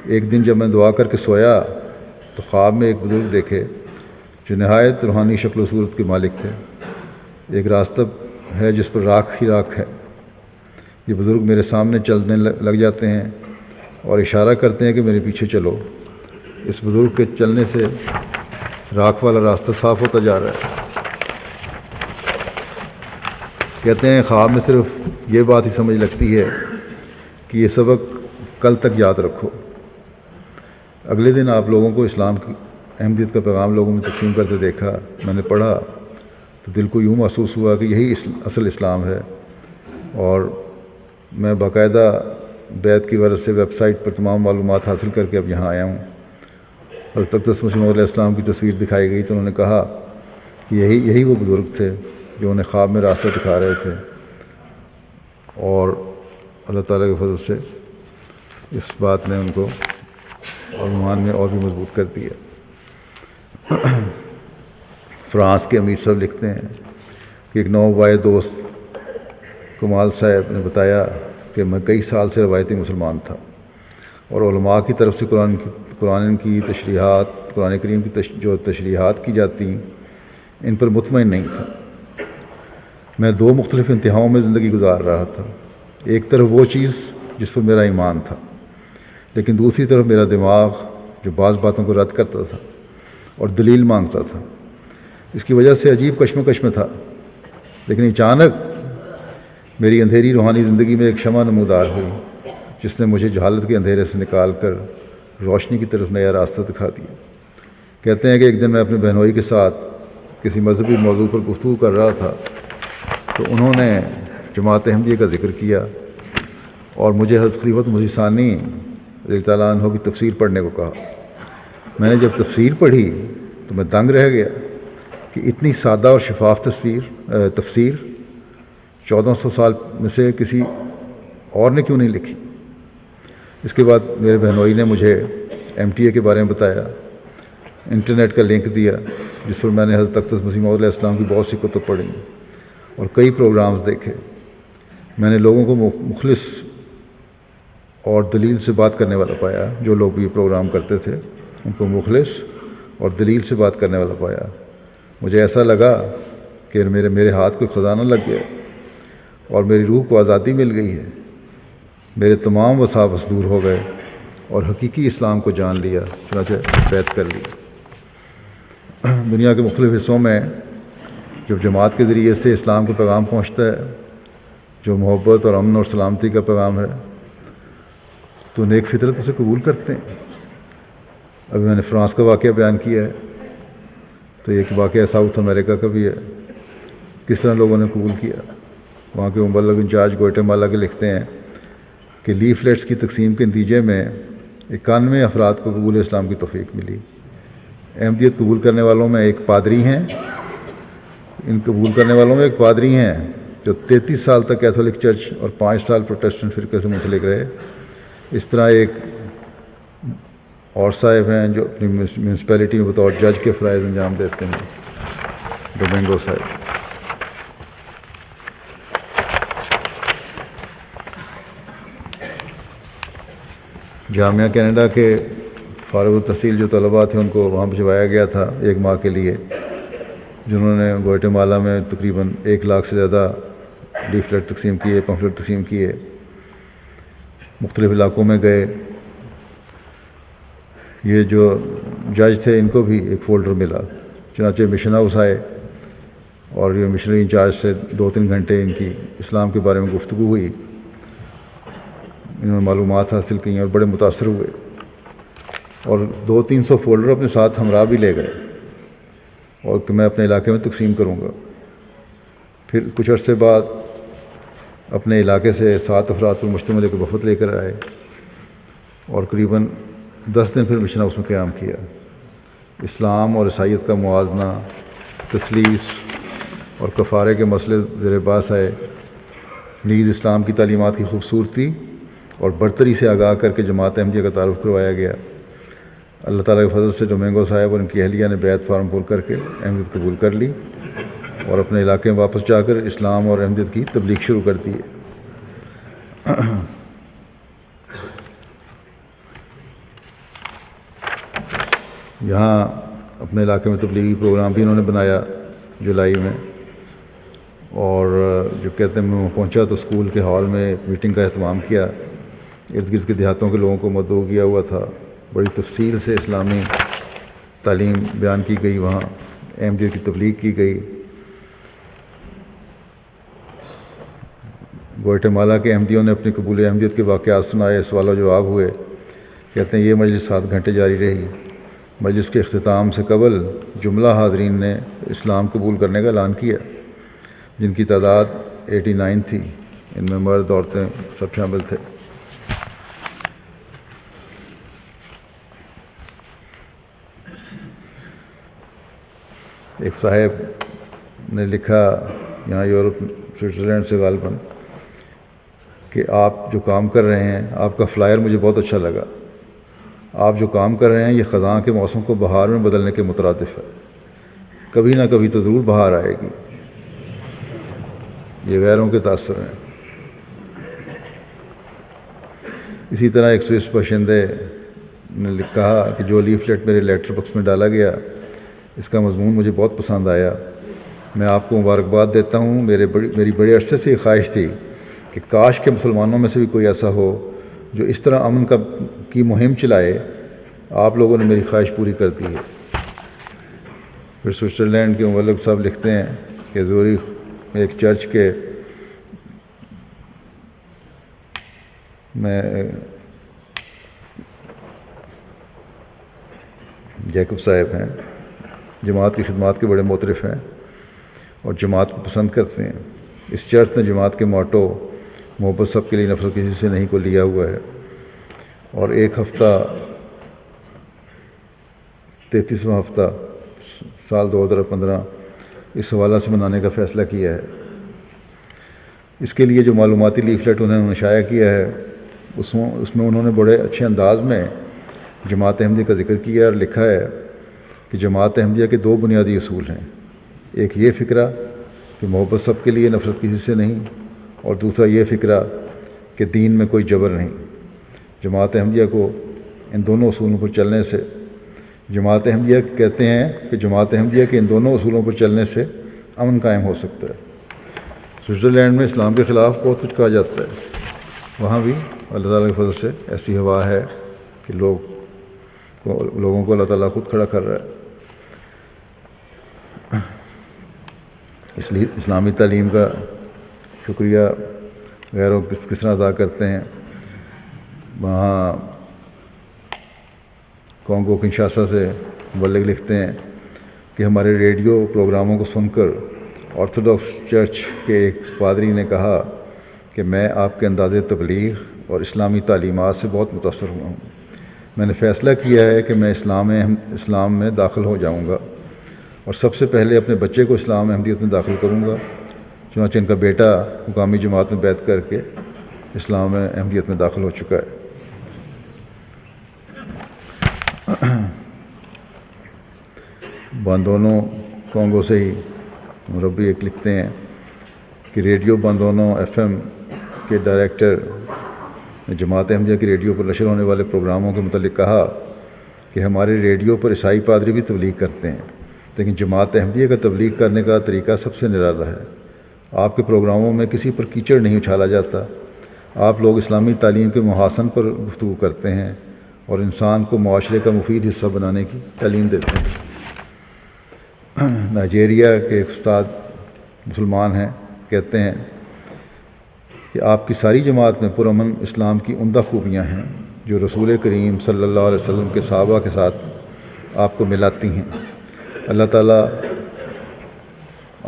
Speaker 1: ایک دن جب میں دعا کر کے سویا تو خواب میں ایک بزرگ دیکھے جو نہایت روحانی شکل و صورت کے مالک تھے۔ ایک راستہ ہے جس پر راکھ ہی راکھ ہے۔ یہ بزرگ میرے سامنے چلنے لگ جاتے ہیں اور اشارہ کرتے ہیں کہ میرے پیچھے چلو۔ اس بزرگ کے چلنے سے راکھ والا راستہ صاف ہوتا جا رہا ہے۔ کہتے ہیں خواب میں صرف یہ بات ہی سمجھ لگتی ہے کہ یہ سبق کل تک یاد رکھو۔ اگلے دن آپ لوگوں کو اسلام کی احمدیت کا پیغام لوگوں میں تقسیم کرتے دیکھا۔ میں نے پڑھا تو دل کو یوں محسوس ہوا کہ یہی اصل اسلام ہے، اور میں باقاعدہ بیعت کی غرض سے ویب سائٹ پر تمام معلومات حاصل کر کے اب یہاں آیا ہوں۔ حضرت اقدس مسیح موعود علیہ السلام کی تصویر دکھائی گئی تو انہوں نے کہا کہ یہی وہ بزرگ تھے جو انہیں خواب میں راستہ دکھا رہے تھے، اور اللہ تعالیٰ کے فضل سے اس بات نے ان کو اور ایمان میں اور بھی مضبوط کر دیا۔ فرانس کے امیر صاحب لکھتے ہیں کہ ایک نوبائے دوست کمال صاحب نے بتایا کہ میں کئی سال سے روایتی مسلمان تھا اور علماء کی طرف سے قرآن کی تشریحات، قرآن کریم کی جو تشریحات کی جاتی ان پر مطمئن نہیں تھا۔ میں دو مختلف انتہاؤں میں زندگی گزار رہا تھا، ایک طرف وہ چیز جس پر میرا ایمان تھا، لیکن دوسری طرف میرا دماغ جو بعض باتوں کو رد کرتا تھا اور دلیل مانگتا تھا۔ اس کی وجہ سے عجیب کشمکش میں تھا، لیکن اچانک میری اندھیری روحانی زندگی میں ایک شمع نمودار ہوئی جس نے مجھے جہالت کے اندھیرے سے نکال کر روشنی کی طرف نیا راستہ دکھا دیا۔ کہتے ہیں کہ ایک دن میں اپنے بہنوئی کے ساتھ کسی مذہبی موضوع پر گفتگو کر رہا تھا تو انہوں نے جماعت احمدیہ کا ذکر کیا اور مجھے حضرت خلیفۃ مسیح ثانی رضی اللہ تعالیٰ عنہ کی تفسیر پڑھنے کو کہا۔ میں نے جب تفسیر پڑھی تو میں دنگ رہ گیا کہ اتنی سادہ اور شفاف تفسیر 1400 سال میں سے کسی اور نے کیوں نہیں لکھی۔ اس کے بعد میرے بہنوئی نے مجھے MTA کے بارے میں بتایا، انٹرنیٹ کا لنک دیا جس پر میں نے حضرت اقدس مسیح موعود علیہ السلام کی بہت سی کتب پڑھی اور کئی پروگرامز دیکھے۔ میں نے لوگوں کو مخلص اور دلیل سے بات کرنے والا پایا۔ جو لوگ یہ پروگرام کرتے تھے ان کو مخلص اور دلیل سے بات کرنے والا پایا۔ مجھے ایسا لگا کہ میرے ہاتھ کو خزانہ لگ گیا اور میری روح کو آزادی مل گئی ہے۔ میرے تمام وساوس دور ہو گئے اور حقیقی اسلام کو جان لیا، چنانچہ بیعت کر لی۔ دنیا کے مختلف حصوں میں جب جماعت کے ذریعے سے اسلام کا پیغام پہنچتا ہے جو محبت اور امن اور سلامتی کا پیغام ہے تو نیک فطرت اسے قبول کرتے ہیں۔ ابھی میں نے فرانس کا واقعہ بیان کیا ہے تو ایک واقعہ ساؤتھ امریکہ کا بھی ہے، کس طرح لوگوں نے قبول کیا۔ وہاں کے مبلغ انچارج گوئٹے مالا کے لکھتے ہیں کہ لیفلیٹس کی تقسیم کے نتیجے میں 91 افراد کو قبول اسلام کی توفیق ملی۔ احمدیت قبول کرنے والوں میں ایک پادری ہیں، ان قبول کرنے والوں میں ایک پادری ہیں جو 33 سال تک کیتھولک چرچ اور 5 سال پروٹیسٹنٹ فرقے سے منسلک رہے۔ اس طرح ایک اور صاحب ہیں جو اپنی میونسپیلٹی میں بطور جج کے فرائض انجام دیتے ہیں، ڈومینگو صاحب۔ جامعہ کینیڈا کے فارغ التحصیل جو طلباء تھے ان کو وہاں بھجوایا گیا تھا 1 ماہ کے لیے، جنہوں نے گواٹیمالا میں تقریباً 1 لاکھ سے زیادہ لیفلیٹ تقسیم کیے، پمفلٹ تقسیم کیے، مختلف علاقوں میں گئے۔ یہ جو جج تھے ان کو بھی ایک فولڈر ملا، چنانچہ مشن ہاؤس آئے اور یہ مشنری انچارج سے 2-3 گھنٹے ان کی اسلام کے بارے میں گفتگو ہوئی، انہوں نے معلومات حاصل کیں اور بڑے متاثر ہوئے، اور 200-300 فولڈر اپنے ساتھ ہمراہ بھی لے گئے اور کہ میں اپنے علاقے میں تقسیم کروں گا۔ پھر کچھ عرصے بعد اپنے علاقے سے 7 افراد پر مشتمل ایک وفد لے کر آئے اور قریباً 10 دن پھر مشن ہاؤس میں قیام کیا۔ اسلام اور عیسائیت کا موازنہ، تثلیث اور کفارے کے مسئلے زیر بحث آئے، نیز اسلام کی تعلیمات کی خوبصورتی اور برتری سے آگاہ کر کے جماعت احمدیہ کا تعارف کروایا گیا۔ اللہ تعالیٰ کے فضل سے ڈومینگو صاحب اور ان کی اہلیہ نے بیعت فارم پور کر کے احمدیت قبول کر لی اور اپنے علاقے میں واپس جا کر اسلام اور احمدیت کی تبلیغ شروع کر دی ہے۔ یہاں اپنے علاقے میں تبلیغی پروگرام بھی انہوں نے بنایا جولائی میں، اور جو کہتے ہیں میں پہنچا تو اسکول کے ہال میں میٹنگ کا اہتمام کیا، ارد گرد کے دیہاتوں کے لوگوں کو مدعو کیا ہوا تھا، بڑی تفصیل سے اسلامی تعلیم بیان کی گئی، وہاں احمدیت کی تبلیغ کی گئی۔ گواٹیمالا کے احمدیوں نے اپنی قبول احمدیت کے واقعات سنائے، سوال و جواب ہوئے۔ کہتے ہیں یہ مجلس 7 گھنٹے جاری رہی۔ مجلس کے اختتام سے قبل جملہ حاضرین نے اسلام قبول کرنے کا اعلان کیا، جن کی تعداد 89 تھی، ان میں مرد عورتیں سب شامل تھے۔ ایک صاحب نے لکھا یہاں یورپ سوئٹزرلینڈ سے غالباً کہ آپ جو کام کر رہے ہیں، آپ کا فلائر مجھے بہت اچھا لگا، آپ جو کام کر رہے ہیں یہ خزاں کے موسم کو بہار میں بدلنے کے مترادف ہے، کبھی نہ کبھی تو ضرور بہار آئے گی۔ یہ غیروں کے تاثر ہیں۔ اسی طرح ایک سوئس باشندے نے کہا کہ جو لیفلیٹ میرے لیٹر باکس میں ڈالا گیا اس کا مضمون مجھے بہت پسند آیا، میں آپ کو مبارکباد دیتا ہوں، میری بڑے عرصے سے یہ خواہش تھی کہ کاش کے مسلمانوں میں سے بھی کوئی ایسا ہو جو اس طرح امن کی مہم چلائے، آپ لوگوں نے میری خواہش پوری کر دی ہے۔ پھر سوئٹزرلینڈ کے مبلغ صاحب لکھتے ہیں کہ زورخ میں ایک چرچ کے میں جیکب صاحب ہیں، جماعت کی خدمات کے بڑے معترف ہیں اور جماعت کو پسند کرتے ہیں۔ اس چرچ نے جماعت کے موٹو محبت سب کے لیے نفرت کسی سے نہیں کو لیا ہوا ہے، اور ایک ہفتہ 33واں ہفتہ سال 2015 اس حوالہ سے منانے کا فیصلہ کیا ہے۔ اس کے لیے جو معلوماتی لیفلیٹ انہوں نے شائع کیا ہے اس میں انہوں نے بڑے اچھے انداز میں جماعت احمدیہ کا ذکر کیا اور لکھا ہے کہ جماعت احمدیہ کے 2 بنیادی اصول ہیں، ایک یہ فکرہ کہ محبت سب کے لیے نفرت کسی سے نہیں، اور دوسرا یہ فکرہ کہ دین میں کوئی جبر نہیں۔ جماعت احمدیہ کو ان دونوں اصولوں پر چلنے سے جماعت احمدیہ کہتے ہیں کہ جماعت احمدیہ کے ان دونوں اصولوں پر چلنے سے امن قائم ہو سکتا ہے۔ سوئٹزرلینڈ میں اسلام کے خلاف بہت کچھ کہا جاتا ہے، وہاں بھی اللہ تعالیٰ کے فضل سے ایسی ہوا ہے کہ لوگوں کو اللہ تعالیٰ خود کھڑا کر رہا ہے۔ اس لیے اسلامی تعلیم کا شکریہ غیروں کس طرح ادا کرتے ہیں۔ وہاں کانگو کنشاسا سے مبلغ لکھتے ہیں کہ ہمارے ریڈیو پروگراموں کو سن کر آرتھوڈاکس چرچ کے ایک پادری نے کہا کہ میں آپ کے انداز تبلیغ اور اسلامی تعلیمات سے بہت متاثر ہوا ہوں، میں نے فیصلہ کیا ہے کہ میں اسلام میں داخل ہو جاؤں گا اور سب سے پہلے اپنے بچے کو اسلام احمدیت میں داخل کروں گا۔ چنانچہ ان کا بیٹا مقامی جماعت میں بیعت کر کے اسلام احمدیت میں داخل ہو چکا ہے۔ باندونو کانگو سے ہی مربی ایک لکھتے ہیں کہ ریڈیو باندونو FM کے ڈائریکٹر نے جماعت احمدیہ کی ریڈیو پر نشر ہونے والے پروگراموں کے متعلق کہا کہ ہمارے ریڈیو پر عیسائی پادری بھی تبلیغ کرتے ہیں، لیکن جماعت احمدیہ کا تبلیغ کرنے کا طریقہ سب سے نرالا ہے۔ آپ کے پروگراموں میں کسی پر کیچڑ نہیں اچھالا جاتا، آپ لوگ اسلامی تعلیم کے محاسن پر گفتگو کرتے ہیں اور انسان کو معاشرے کا مفید حصہ بنانے کی تعلیم دیتے ہیں۔ نائجیریا کے ایک استاد مسلمان ہیں، کہتے ہیں کہ آپ کی ساری جماعت میں پرامن اسلام کی عمدہ خوبیاں ہیں جو رسول کریم صلی اللہ علیہ وسلم کے صحابہ کے ساتھ آپ کو ملاتی ہیں۔ اللہ تعالیٰ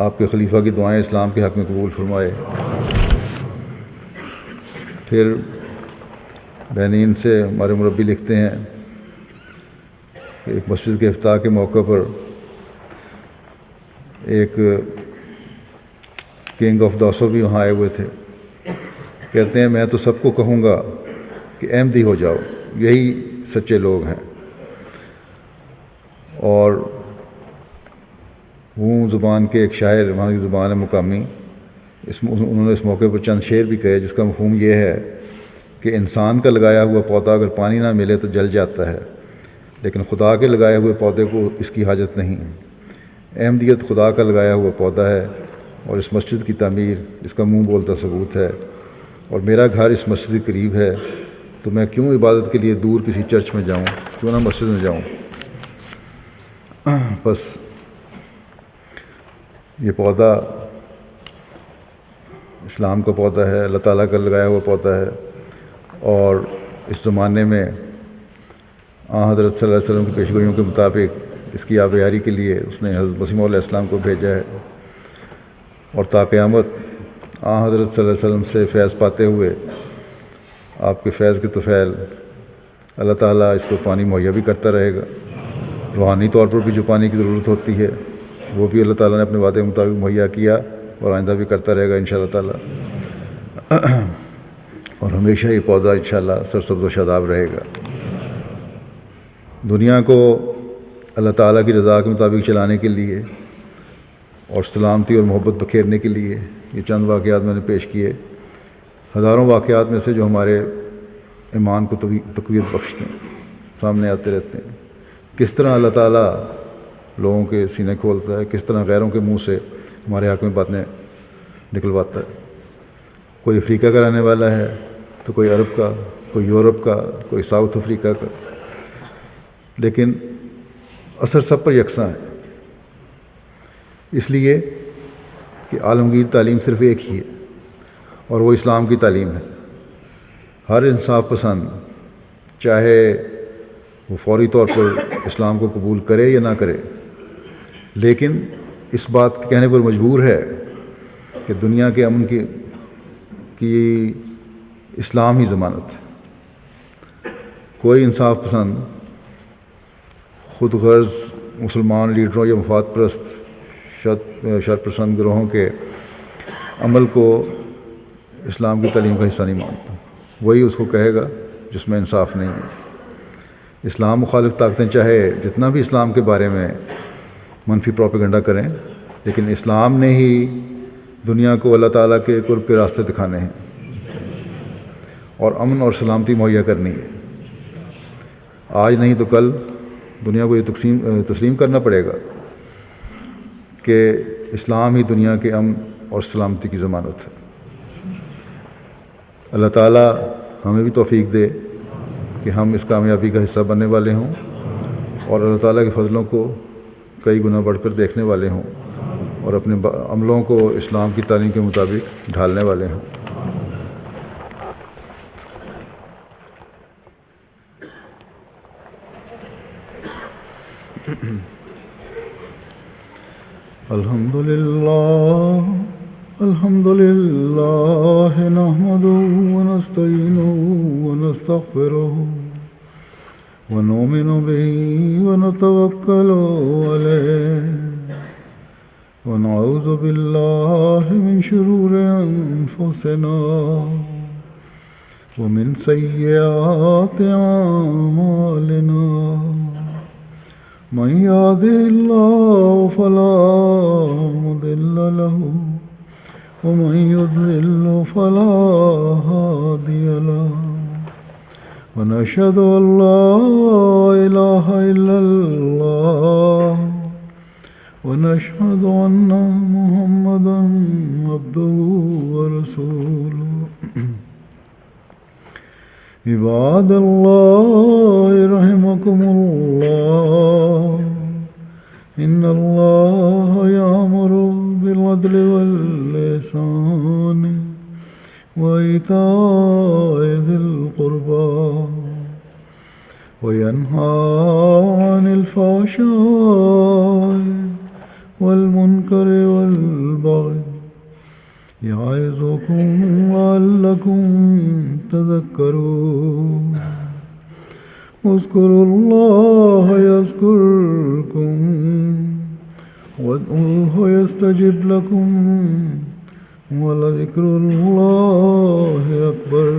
Speaker 1: آپ کے خلیفہ کی دعائیں اسلام کے حق میں قبول فرمائے۔ پھر بینین سے ہمارے مربی لکھتے ہیں کہ ایک مسجد کے افتتاح کے موقع پر ایک کنگ آف داسو بھی وہاں آئے ہوئے تھے۔ کہتے ہیں میں تو سب کو کہوں گا کہ احمدی ہو جاؤ، یہی سچے لوگ ہیں۔ اور وہ زبان کے ایک شاعر، وہاں کی زبان ہے مقامی، انہوں نے اس موقع پر چند شعر بھی کہے جس کا مفہوم یہ ہے کہ انسان کا لگایا ہوا پودا اگر پانی نہ ملے تو جل جاتا ہے، لیکن خدا کے لگائے ہوئے پودے کو اس کی حاجت نہیں ہے۔ احمدیت خدا کا لگایا ہوا پودا ہے اور اس مسجد کی تعمیر اس کا منہ بولتا ثبوت ہے، اور میرا گھر اس مسجد کے قریب ہے، تو میں کیوں عبادت کے لیے دور کسی چرچ میں جاؤں، کیوں نہ مسجد میں جاؤں۔ بس یہ پودا اسلام کا پودا ہے، اللہ تعالیٰ کا لگایا ہوا پودا ہے، اور اس زمانے میں حضرت صلی اللہ علیہ وسلم کی پیشگوئیوں کے مطابق اس کی آبیاری کے لیے اس نے حضرت مسیح علیہ السلام کو بھیجا ہے، اور تا قیامت حضرت صلی اللہ علیہ وسلم سے فیض پاتے ہوئے آپ کے فیض کے طفیل اللہ تعالیٰ اس کو پانی مہیا بھی کرتا رہے گا۔ روحانی طور پر بھی جو پانی کی ضرورت ہوتی ہے وہ بھی اللہ تعالیٰ نے اپنے وعدے کے مطابق مہیا کیا اور آئندہ بھی کرتا رہے گا انشاءاللہ تعالیٰ، اور ہمیشہ یہ پودا انشاءاللہ سرسبز و شاداب رہے گا۔ دنیا کو اللہ تعالیٰ کی رضا کے مطابق چلانے کے لیے اور سلامتی اور محبت بکھیرنے کے لیے یہ چند واقعات میں نے پیش کیے، ہزاروں واقعات میں سے جو ہمارے ایمان کو تقویت بخشتے ہیں، سامنے آتے رہتے ہیں۔ کس طرح اللہ تعالیٰ لوگوں کے سینے کھولتا ہے، کس طرح غیروں کے منہ سے ہمارے حق میں باتیں نکلواتا ہے۔ کوئی افریقہ کا رہنے والا ہے تو کوئی عرب کا، کوئی یورپ کا، کوئی ساؤتھ افریقہ کا، لیکن اثر سب پر یکساں ہے، اس لیے کہ عالمگیر تعلیم صرف ایک ہی ہے اور وہ اسلام کی تعلیم ہے۔ ہر انصاف پسند چاہے وہ فوری طور پر اسلام کو قبول کرے یا نہ کرے، لیکن اس بات کے کہنے پر مجبور ہے کہ دنیا کے امن کی اسلام ہی ضمانت ہے۔ کوئی انصاف پسند خود غرض مسلمان لیڈروں یا مفاد پرست شر پسند گروہوں کے عمل کو اسلام کی تعلیم کا حصہ نہیں مانتا، وہی اس کو کہے گا جس میں انصاف نہیں ہے۔ اسلام مخالف طاقتیں چاہے جتنا بھی اسلام کے بارے میں منفی پروپیگنڈا کریں، لیکن اسلام نے ہی دنیا کو اللہ تعالیٰ کے قرب کے راستے دکھانے ہیں اور امن اور سلامتی مہیا کرنی ہے۔ آج نہیں تو کل دنیا کو یہ تسلیم کرنا پڑے گا کہ اسلام ہی دنیا کے امن اور سلامتی کی ضمانت ہے۔ اللہ تعالیٰ ہمیں بھی توفیق دے کہ ہم اس کامیابی کا حصہ بننے والے ہوں اور اللہ تعالیٰ کے فضلوں کو کئی گنا بڑھ کر دیکھنے والے ہوں اور اپنے عملوں کو اسلام کی تعلیم کے مطابق ڈھالنے والے ہوں۔ الحمد لله نحمده ونستعينه ونستغفره ونؤمن به ونتوكل عليه ونعوذ بالله من شرور أنفسنا ومن سيئات أعمالنا من يهده الله فلا مضل له ومن يضلل فلا هادي له ونشهد أن لا إله إلا الله ونشهد أن محمدا عبده ورسوله عباد الله رحمكم الله إن الله يأمر بالعدل والإحسان وإيتاء ذي القربى وينهى عن الفحشاء والمنكر والبغي يعظكم لعلكم تذكرون اذكروا الله يذكركم وادعوه يستجب لكم ولذكر الله أكبر.